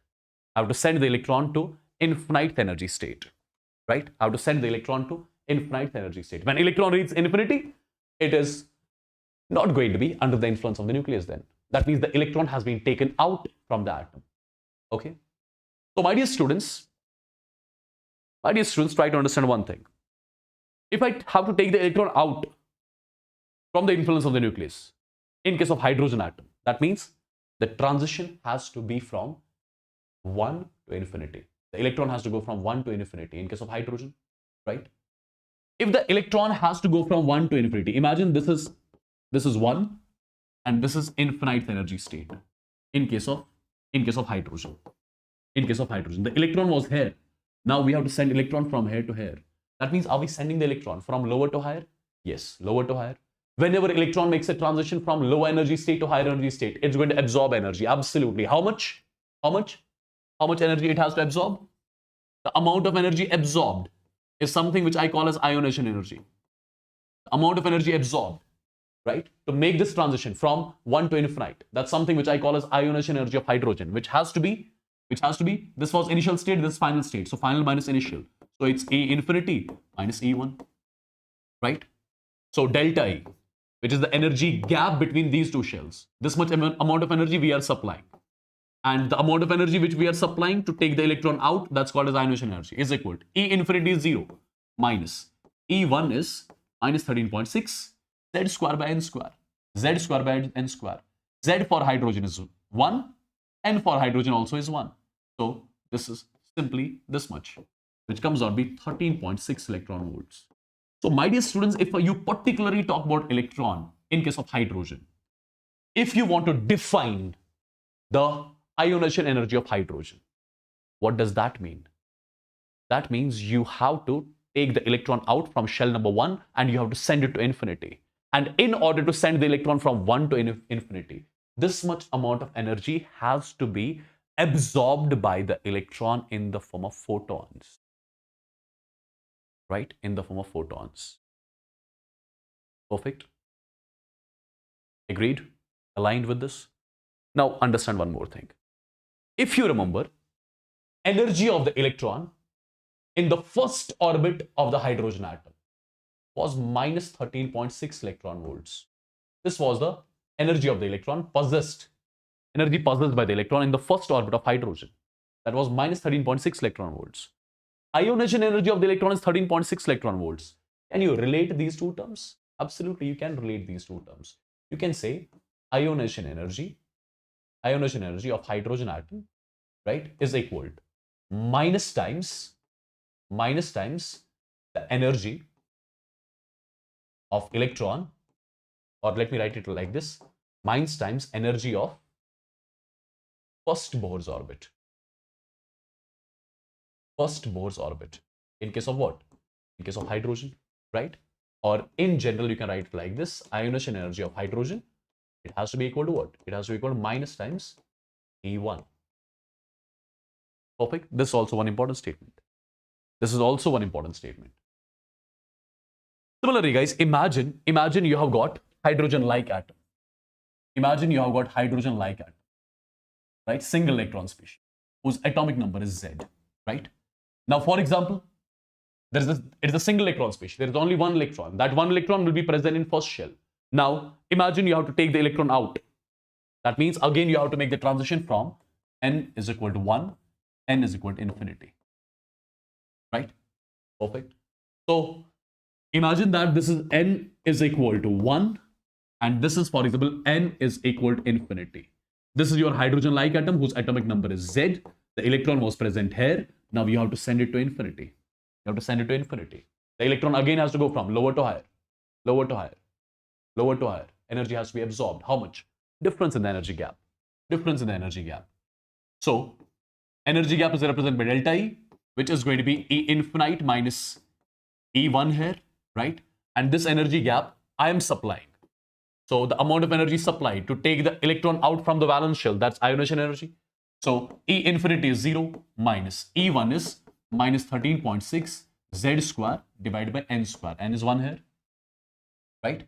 I have to send the electron to infinite energy state, right? I have to send the electron to infinite energy state. When electron reaches infinity, it is Not going to be under the influence of the nucleus then. That means the electron has been taken out from the atom. Okay. So my dear students, try to understand one thing. If I have to take the electron out from the influence of the nucleus, in case of hydrogen atom, that means the transition has to be from 1 to infinity. The electron has to go from 1 to infinity in case of hydrogen, right? If the electron has to go from 1 to infinity, imagine this is 1 and this is infinite energy state in case of hydrogen. In case of hydrogen, the electron was here. Now we have to send electron from here to here. That means, are we sending the electron from lower to higher? Yes, lower to higher. Whenever electron makes a transition from low energy state to higher energy state, it's going to absorb energy. Absolutely. How much? How much energy it has to absorb? The amount of energy absorbed is something which I call as ionization energy. The amount of energy absorbed, right, to make this transition from 1 to infinite. That's something which I call as ionization energy of hydrogen, which has to be, this was initial state, this is final state. So final minus initial. So it's E infinity minus E1, right? So delta E, which is the energy gap between these two shells. This much amount of energy we are supplying. And the amount of energy which we are supplying to take the electron out, that's called as ionization energy, is equal to E infinity is 0 minus E1 is minus 13.6 Z square by N square. Z square by N square. Z for hydrogen is 1. N for hydrogen also is 1. So this is simply this much, which comes out to be 13.6 electron volts. So my dear students, if you particularly talk about electron in case of hydrogen, if you want to define the ionization energy of hydrogen, what does that mean? That means you have to take the electron out from shell number 1 and you have to send it to infinity. And in order to send the electron from 1 to infinity, this much amount of energy has to be absorbed by the electron in the form of photons. Right? In the form of photons. Perfect. Agreed? Aligned with this? Now understand one more thing. If you remember, energy of the electron in the first orbit of the hydrogen atom was minus 13.6 electron volts. This was the energy of the electron possessed, energy possessed by the electron in the first orbit of hydrogen. That was minus 13.6 electron volts. Ionization energy of the electron is 13.6 electron volts. Can you relate these two terms? Absolutely, you can relate these two terms. You can say ionization energy of hydrogen atom, right, is equal to minus times the energy of electron, or let me write it like this, minus times energy of first Bohr's orbit. First Bohr's orbit. In case of what? In case of hydrogen, right? Or in general, you can write it like this. Ionization energy of hydrogen, it has to be equal to what? It has to be equal to minus times E1. Perfect. This is also one important statement. This is also one important statement. Similarly, guys, imagine you have got hydrogen-like atom. Imagine you have got hydrogen-like atom, right? Single electron species, whose atomic number is Z, right? Now, for example, it is a single electron species. There is only one electron. That one electron will be present in first shell. Now, imagine you have to take the electron out. That means, again, you have to make the transition from n is equal to 1, n is equal to infinity, right? Perfect. So, imagine that this is n is equal to 1 and this is, for example, n is equal to infinity. This is your hydrogen-like atom whose atomic number is Z. The electron was present here. Now you have to send it to infinity. You have to send it to infinity. The electron again has to go from lower to higher, lower to higher, lower to higher. Energy has to be absorbed. How much? Difference in the energy gap. Difference in the energy gap. So, energy gap is represented by delta E, which is going to be E infinite minus E1 here, right? And this energy gap I am supplying. So the amount of energy supplied to take the electron out from the valence shell, that's ionization energy. So E infinity is 0 minus E1 is minus 13.6 Z square divided by N square. N is 1 here, right?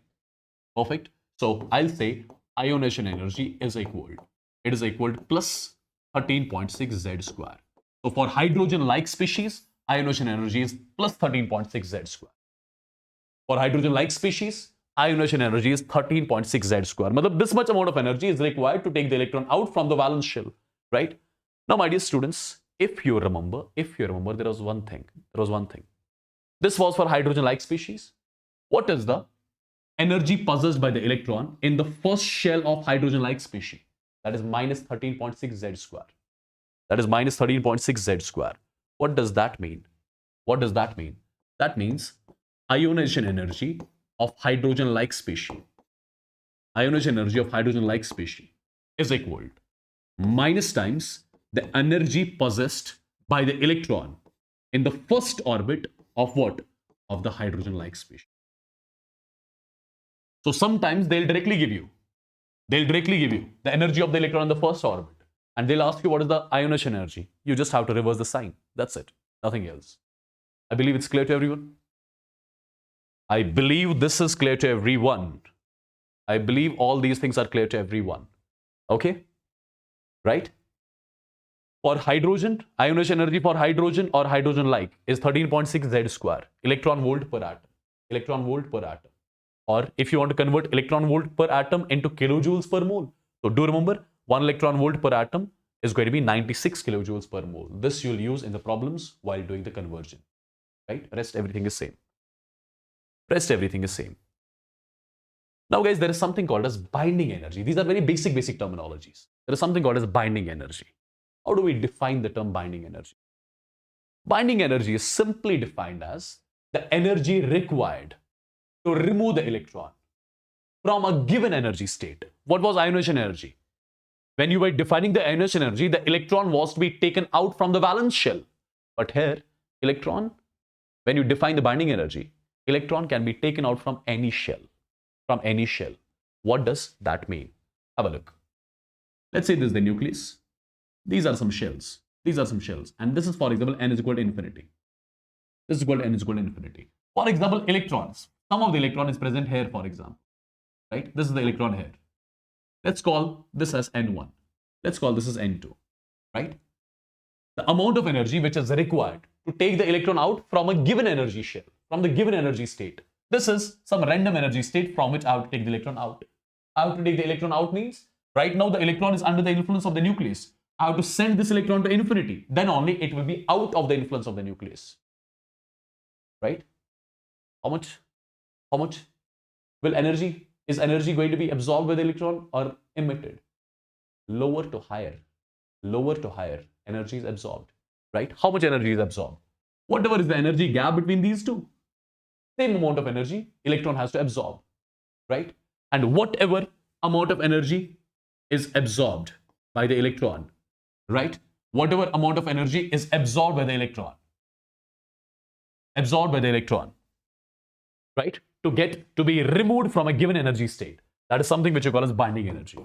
Perfect. So I'll say ionization energy is equal. It is equal to plus 13.6 Z square. So for hydrogen-like species, ionization energy is plus 13.6 Z square. For hydrogen-like species, ionization energy is 13.6 Z square. This much amount of energy is required to take the electron out from the valence shell, right? Now, my dear students, if you remember, there was one thing. This was for hydrogen-like species. What is the energy possessed by the electron in the first shell of hydrogen-like species? That is minus 13.6 Z square. That is minus 13.6 Z square. What does that mean? That means ionization energy of hydrogen-like species. Ionization energy of hydrogen-like species is equal to minus times the energy possessed by the electron in the first orbit of what? Of the hydrogen-like species. So sometimes they'll directly give you the energy of the electron in the first orbit, and they'll ask you what is the ionization energy. You just have to reverse the sign. That's it. Nothing else. I believe it's clear to everyone. I believe this is clear to everyone. I believe all these things are clear to everyone. Okay? Right? For hydrogen, ionization energy for hydrogen or hydrogen-like is 13.6 Z square, electron volt per atom. Electron volt per atom. Or if you want to convert electron volt per atom into kilojoules per mole. So do remember, 1 electron volt per atom is going to be 96 kilojoules per mole. This you'll use in the problems while doing the conversion. Right? Rest everything is same. Now guys, there is something called as binding energy. These are very basic terminologies. There is something called as binding energy. How do we define the term binding energy? Binding energy is simply defined as the energy required to remove the electron from a given energy state. What was ionization energy? When you were defining the ionization energy, the electron was to be taken out from the valence shell. But here, electron, when you define the binding energy, electron can be taken out from any shell. What does that mean? Have a look. Let's say this is the nucleus. These are some shells. And this is, for example, n is equal to infinity. For example, electrons. Some of the electron is present here, for example. Right? This is the electron here. Let's call this as N1. Let's call this as N2. Right? The amount of energy which is required to take the electron out from a given energy shell, from the given energy state. This is some random energy state from which I have to take the electron out. Means right now the electron is under the influence of the nucleus. I have to send this electron to infinity. Then only it will be out of the influence of the nucleus. Right? How much will energy? Is energy going to be absorbed by the electron or emitted? Lower to higher. Energy is absorbed. Right? How much energy is absorbed? Whatever is the energy gap between these two, same amount of energy electron has to absorb. Right? And whatever amount of energy is absorbed by the electron, right? Whatever amount of energy is absorbed by the electron, right? To be removed from a given energy state. That is something which you call as binding energy.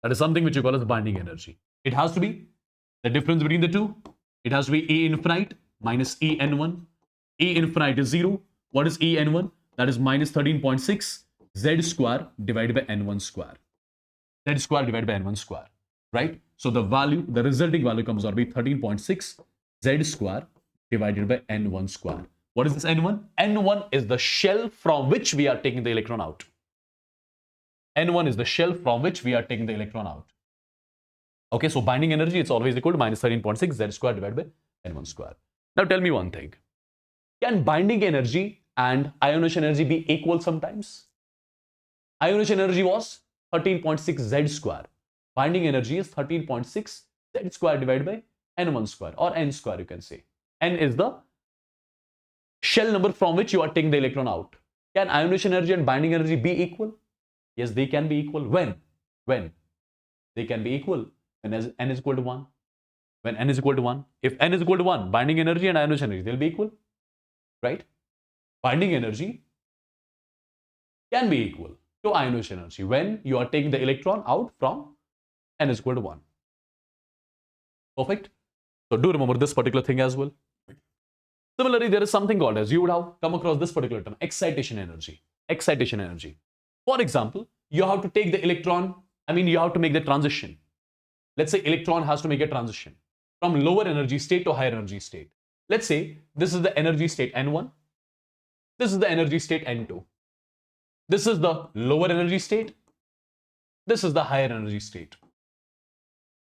It has to be the difference between the two. It has to be E infinite minus E n1. E infinite is 0. What is E n1? That is minus 13.6 Z square divided by n1 square. Right? So the resulting value comes out to be 13.6 Z square divided by n1 square. What is this n1? n1 is the shell from which we are taking the electron out. Okay, so binding energy, it's always equal to minus 13.6 Z square divided by n1 square. Now tell me one thing. Can binding energy and ionization energy be equal sometimes? Ionization energy was 13.6 Z square. Binding energy is 13.6 Z square divided by n1 square, or n square you can say. N is the shell number from which you are taking the electron out. Can ionization energy and binding energy be equal? Yes, they can be equal. When? They can be equal when n is equal to 1. When n is equal to 1. If n is equal to 1, binding energy and ionization energy, they'll be equal. Right? Binding energy can be equal to ionization energy when you are taking the electron out from n is equal to 1. Perfect? So do remember this particular thing as well. Similarly, there is something called as, you would have come across this particular term, excitation energy. For example, you have to take the electron, you have to make the transition. Let's say electron has to make a transition from lower energy state to higher energy state. Let's say this is the energy state N1. This is the energy state N2. This is the lower energy state. This is the higher energy state,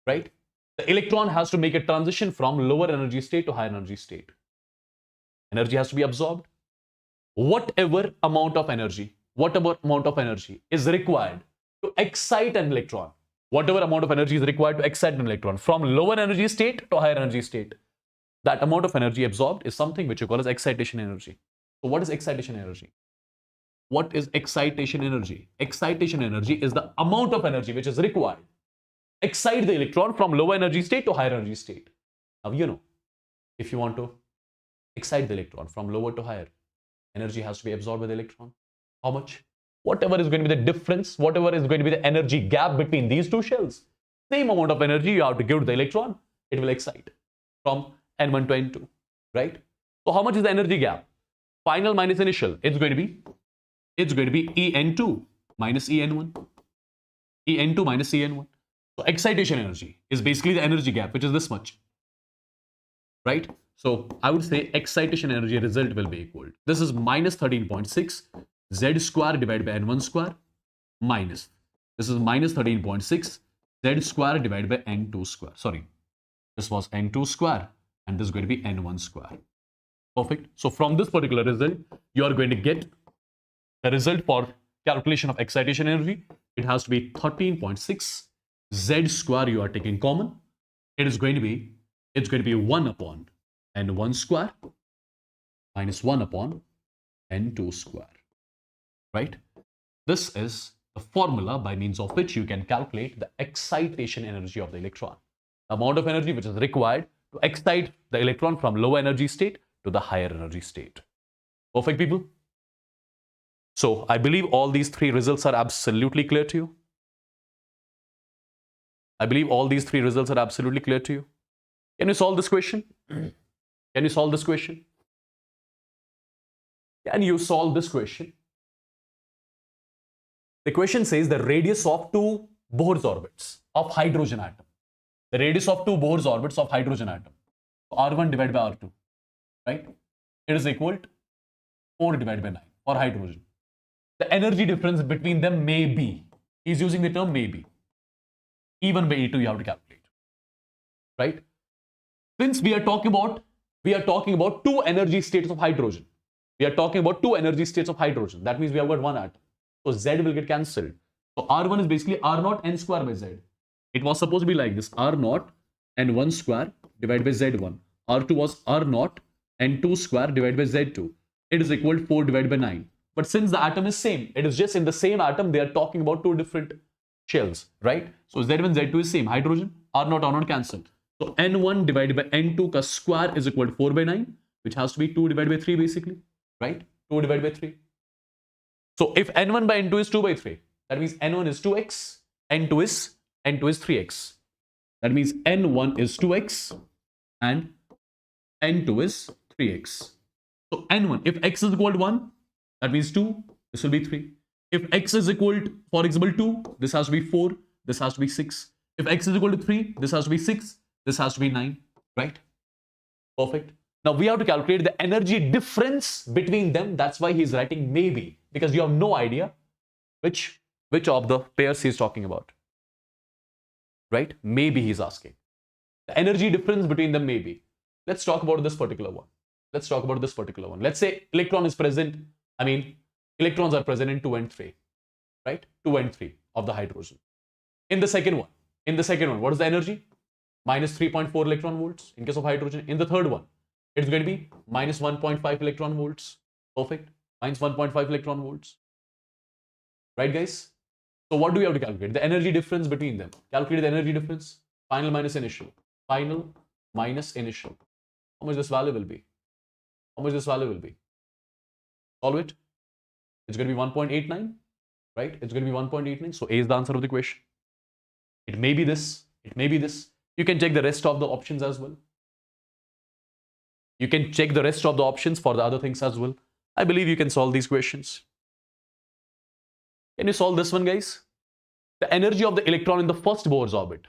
right? The electron has to make a transition from lower energy state to higher energy state. Energy has to be absorbed. Whatever amount of energy is required to excite an electron, whatever amount of energy is required to excite an electron from lower energy state to higher energy state, that amount of energy absorbed is something which you call as excitation energy. So what is excitation energy? What is excitation energy? Excitation energy is the amount of energy which is required to excite the electron from lower energy state to higher energy state. Now, you know, if you want to excite the electron from lower to higher, energy has to be absorbed by the electron. How much? Whatever is going to be the difference, whatever is going to be the energy gap between these two shells, same amount of energy you have to give to the electron, it will excite from N1 to N2, right? So how much is the energy gap? Final minus initial, it's going to be En2 minus En1. En2 minus En1. So excitation energy is basically the energy gap, which is this much, right? So I would say excitation energy result will be equal. This is minus 13.6 Z square divided by N1 square minus. This is minus 13.6 Z square divided by N2 square. Sorry, this was N2 square and this is going to be N1 square. Perfect. So from this particular result, you are going to get the result for calculation of excitation energy. It has to be 13.6 Z square you are taking common. It's going to be 1 upon N1 square minus 1 upon N2 square, right? This is the formula by means of which you can calculate the excitation energy of the electron. The amount of energy which is required to excite the electron from low energy state to the higher energy state. Perfect, people? So I believe all these three results are absolutely clear to you. Can you solve this question? Can you solve this question? The question says the radius of two Bohr's orbits of hydrogen atom. The radius of two Bohr's orbits of hydrogen atom. R1 divided by R2, right? It is equal to 4 divided by 9 for hydrogen. The energy difference between them may be. He's using the term may be. E1 by E2 you have to calculate, right? Since we are talking about two energy states of hydrogen. That means we have got one atom. So Z will get cancelled. So R1 is basically R0 N square by Z. It was supposed to be like this. R0 N1 square divided by Z1. R2 was R0 N2 square divided by Z2. It is equal to 4 divided by 9. But since the atom is same, it is just in the same atom, they are talking about two different shells, right? So Z1, Z2 is same. Hydrogen, R0, R0 cancel. So N1 divided by N2 ka square is equal to 4 by 9, which has to be 2 divided by 3 basically, right? 2 divided by 3. So if N1 by N2 is 2 by 3, that means N1 is 2x, N2 is 3x. That means N1 is 2x and N2 is 3x. So N1, if x is equal to 1, that means 2, this will be 3. If x is equal to, for example, 2, this has to be 4, this has to be 6. If x is equal to 3, this has to be 6, this has to be 9, right? Perfect. Now we have to calculate the energy difference between them. That's why he's writing maybe, because you have no idea which of the pairs he's talking about, right? Maybe he's asking. The energy difference between them may be. Let's talk about this particular one. Let's say electrons are present in 2 and 3, right? 2 and 3 of the hydrogen. In the second one, what is the energy? Minus 3.4 electron volts in case of hydrogen. In the third one, it's going to be minus 1.5 electron volts. Perfect. Minus 1.5 electron volts. Right, guys? So what do we have to calculate? The energy difference between them. Calculate the energy difference. Final minus initial. How much this value will be? Solve it. It's going to be 1.89, right? It's going to be 1.89. So A is the answer of the question. It may be this. You can check the rest of the options as well. You can check the rest of the options for the other things as well. I believe you can solve these questions. Can you solve this one, guys? The energy of the electron in the first Bohr's orbit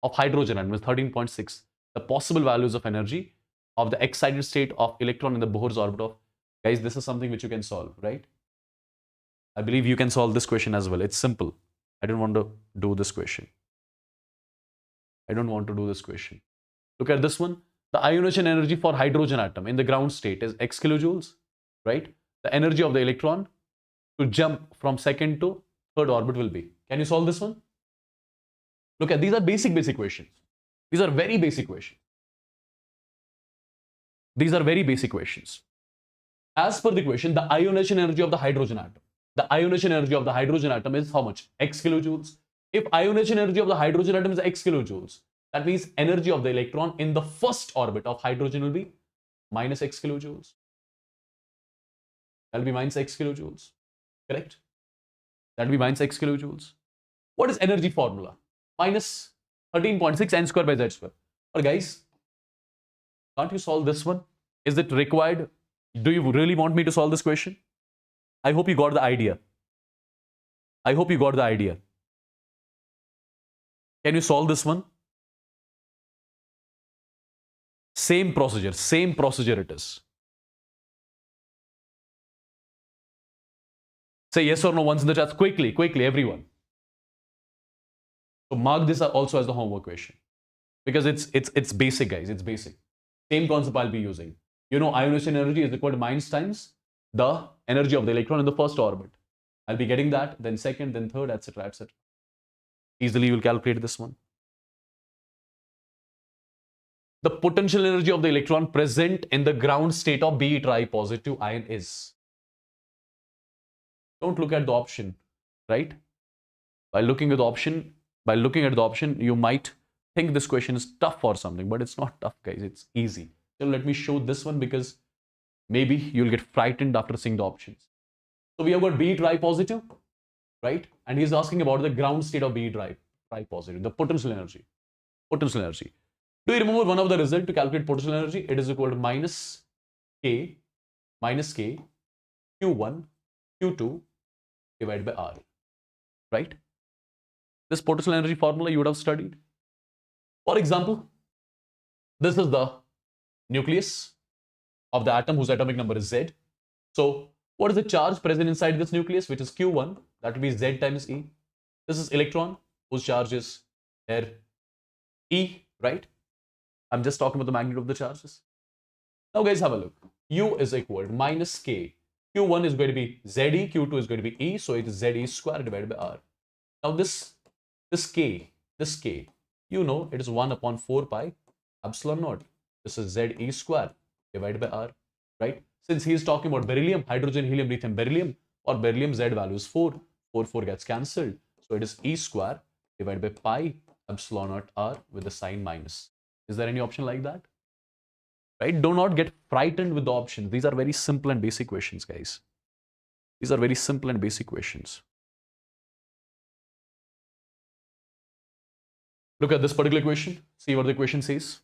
of hydrogen atom is 13.6. The possible values of energy of the excited state of electron in the Bohr's orbit of, guys, this is something which you can solve, right? I believe you can solve this question as well. It's simple. I don't want to do this question. I don't want to do this question. Look at this one. The ionization energy for hydrogen atom in the ground state is x kilojoules, right? The energy of the electron to jump from second to third orbit will be. Can you solve this one? Look at these are basic questions. These are very basic questions. These are very basic questions. As per the question, the ionization energy of the hydrogen atom. The ionization energy of the hydrogen atom is how much? X kilojoules. If ionization energy of the hydrogen atom is x kilojoules, that means energy of the electron in the first orbit of hydrogen will be minus x kilojoules. That will be minus x kilojoules. Correct? That will be minus x kilojoules. What is energy formula? Minus 13.6 n square by z square. Or guys, can't you solve this one? Is it required? Do you really want me to solve this question? I hope you got the idea. I hope you got the idea. Can you solve this one? Same procedure it is. Say yes or no once in the chat. Quickly, everyone. So mark this also as the homework question. Because it's basic, guys. It's basic. Same concept I'll be using. You know, ionization energy is equal to minus times the energy of the electron in the first orbit. I'll be getting that, then second, then third, etc., etc. Easily you'll calculate this one. The potential energy of the electron present in the ground state of B tripositive ion is. Don't look at the option, right? By looking at the option, you might think this question is tough or something, but it's not tough, guys. It's easy. So let me show this one because maybe you'll get frightened after seeing the options. So we have got B tripositive, right? And he's asking about the ground state of B tripositive, the potential energy. Potential energy. Do you remember one of the results to calculate potential energy? It is equal to minus K, Q1, Q2 divided by R, right? This potential energy formula you would have studied. For example, this is the nucleus of the atom whose atomic number is Z. So what is the charge present inside this nucleus, which is Q1? That will be Z times E. This is electron whose charge is here E, right? I'm just talking about the magnitude of the charges. Now guys, have a look. U is equal to minus K. Q1 is going to be ZE, Q2 is going to be E, so it is ZE square divided by R. Now this K, you know, it is 1 upon 4 pi epsilon naught. This is ZE square divided by R, right? Since he is talking about beryllium, hydrogen, helium, lithium, beryllium, or beryllium Z value is 4. 4 gets cancelled. So it is E square divided by pi epsilon naught R with the sign minus. Is there any option like that? Right? Do not get frightened with the options. These are very simple and basic questions, guys. These are very simple and basic questions. Look at this particular question. See what the question says.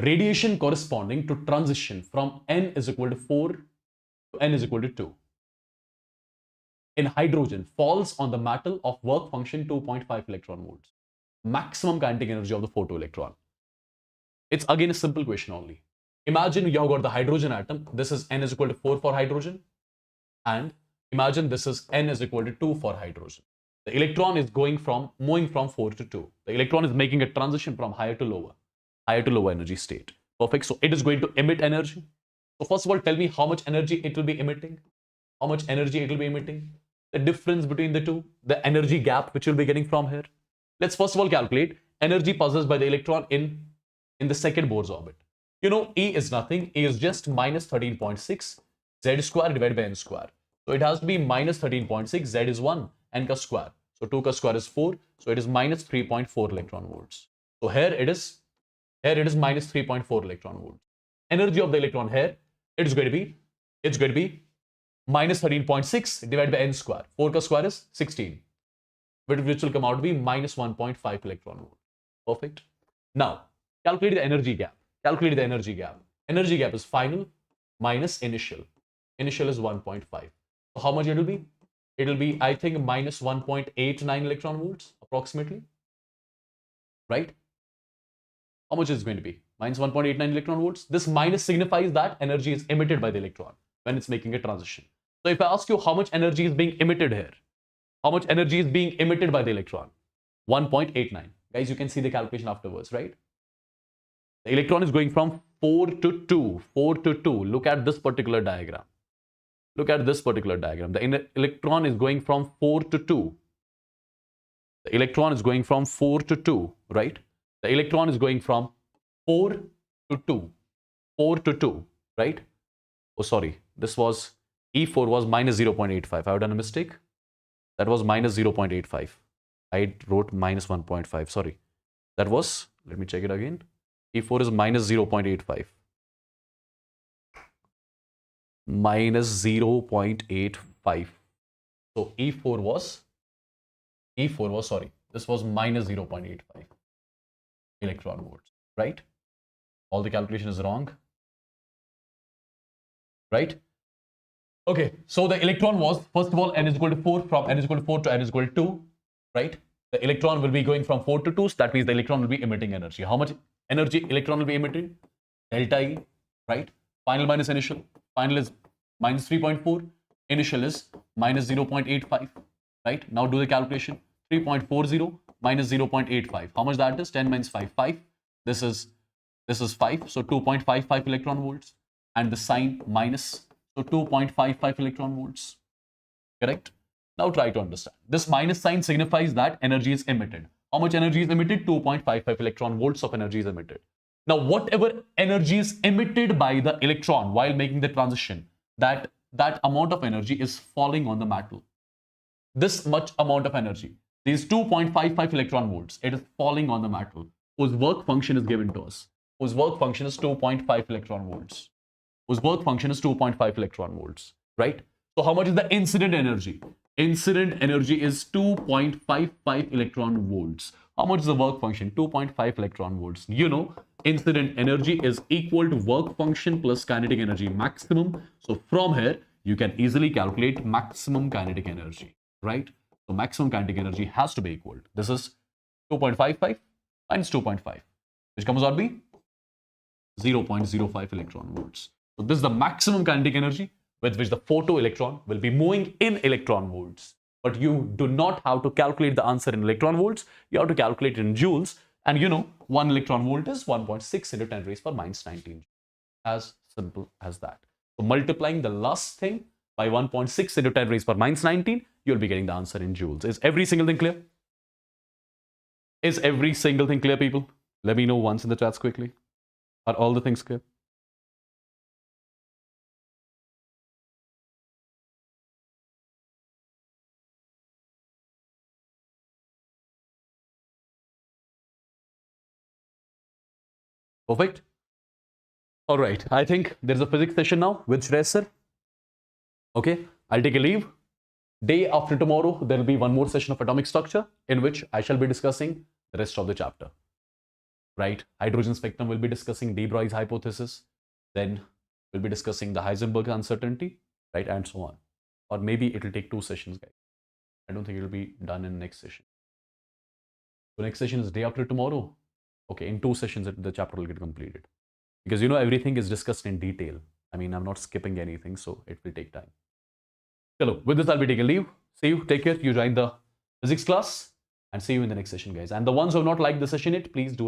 Radiation corresponding to transition from n is equal to 4 to n is equal to 2 in hydrogen falls on the metal of work function 2.5 electron volts. Maximum kinetic energy of the photoelectron. It's again a simple question only. Imagine you have got the hydrogen atom. This is n is equal to 4 for hydrogen. And imagine this is n is equal to 2 for hydrogen. The electron is moving from 4 to 2. The electron is making a transition from higher to lower energy state. Perfect. So it is going to emit energy. So first of all, tell me how much energy it will be emitting. How much energy it will be emitting. The difference between the two. The energy gap which you'll be getting from here. Let's first of all calculate energy possessed by the electron in the second Bohr's orbit. You know, E is nothing. E is just minus 13.6 Z square divided by N square. So it has to be minus 13.6. Z is 1. N ka square. So 2 ka square is 4. So it is minus 3.4 electron volts. So here it is minus 3.4 electron volts. Energy of the electron here, it's going to be minus 13.6 divided by N square. 4 ka square is 16. Which will come out to be minus 1.5 electron volt. Perfect. Now, calculate the energy gap. Energy gap is final minus initial. Initial is 1.5. So how much it will be? It will be, I think, minus 1.89 electron volts approximately. Right? How much is it going to be? Minus 1.89 electron volts. This minus signifies that energy is emitted by the electron when it's making a transition. So if I ask you how much energy is being emitted here, how much energy is being emitted by the electron? 1.89. Guys, you can see the calculation afterwards, right? The electron is going from 4 to 2. 4 to 2. Look at this particular diagram. Look at this particular diagram. The electron is going from 4 to 2. The electron is going from 4 to 2, right? The electron is going from 4 to 2. 4 to 2, right? Oh, sorry. This was E4 was minus 0.85. I have done a mistake. That was minus 0.85. I wrote minus 1.5. Sorry. That was, let me check it again. E4 is minus 0.85. Minus 0.85. So E4 was, sorry, this was minus 0.85 electron volts, right? All the calculation is wrong, right? Okay, so the electron was, first of all, n is equal to 4, from n is equal to 4 to n is equal to 2, right? The electron will be going from 4 to 2, so that means the electron will be emitting energy. How much energy electron will be emitted? Delta E, right? Final minus initial. Final is minus 3.4. Initial is minus 0.85, right? Now do the calculation. 3.40 minus 0.85. How much that is? 10 minus 5, 5. This is 5, so 2.55 electron volts. And the sign minus, so 2.55 electron volts. Correct? Now try to understand. This minus sign signifies that energy is emitted. How much energy is emitted? 2.55 electron volts of energy is emitted. Now, whatever energy is emitted by the electron while making the transition, that amount of energy is falling on the metal. This much amount of energy, these 2.55 electron volts, it is falling on the metal, whose work function is given to us. Whose work function is 2.5 electron volts. Whose work function is 2.5 electron volts, right? So how much is the incident energy? Incident energy is 2.55 electron volts. How much is the work function? 2.5 electron volts. You know, incident energy is equal to work function plus kinetic energy maximum. So from here, you can easily calculate maximum kinetic energy, right? So maximum kinetic energy has to be equal. This is 2.55 minus 2.5, which comes out to be 0.05 electron volts. So this is the maximum kinetic energy with which the photoelectron will be moving in electron volts. But you do not have to calculate the answer in electron volts. You have to calculate it in joules. And you know, 1 electron volt is 1.6 into 10 raised power minus 19. As simple as that. So multiplying the last thing by 1.6 into 10 raised power minus 19, you'll be getting the answer in joules. Is every single thing clear? Is every single thing clear, people? Let me know once in the chats quickly. Are all the things clear? Perfect. All right. I think there's a physics session now with Shreya sir. Okay. I'll take a leave. Day after tomorrow, there will be one more session of atomic structure in which I shall be discussing the rest of the chapter. Right? Hydrogen spectrum will be discussing de Broglie's hypothesis. Then we'll be discussing the Heisenberg uncertainty, right? And so on. Or maybe it will take 2 sessions, guys. I don't think it will be done in next session. So next session is day after tomorrow. Okay, in 2 sessions, the chapter will get completed. Because you know, everything is discussed in detail. I mean, I'm not skipping anything, so it will take time. Hello, with this, I'll be taking leave. See you, take care. You join the physics class and see you in the next session, guys. And the ones who have not liked the session yet, please do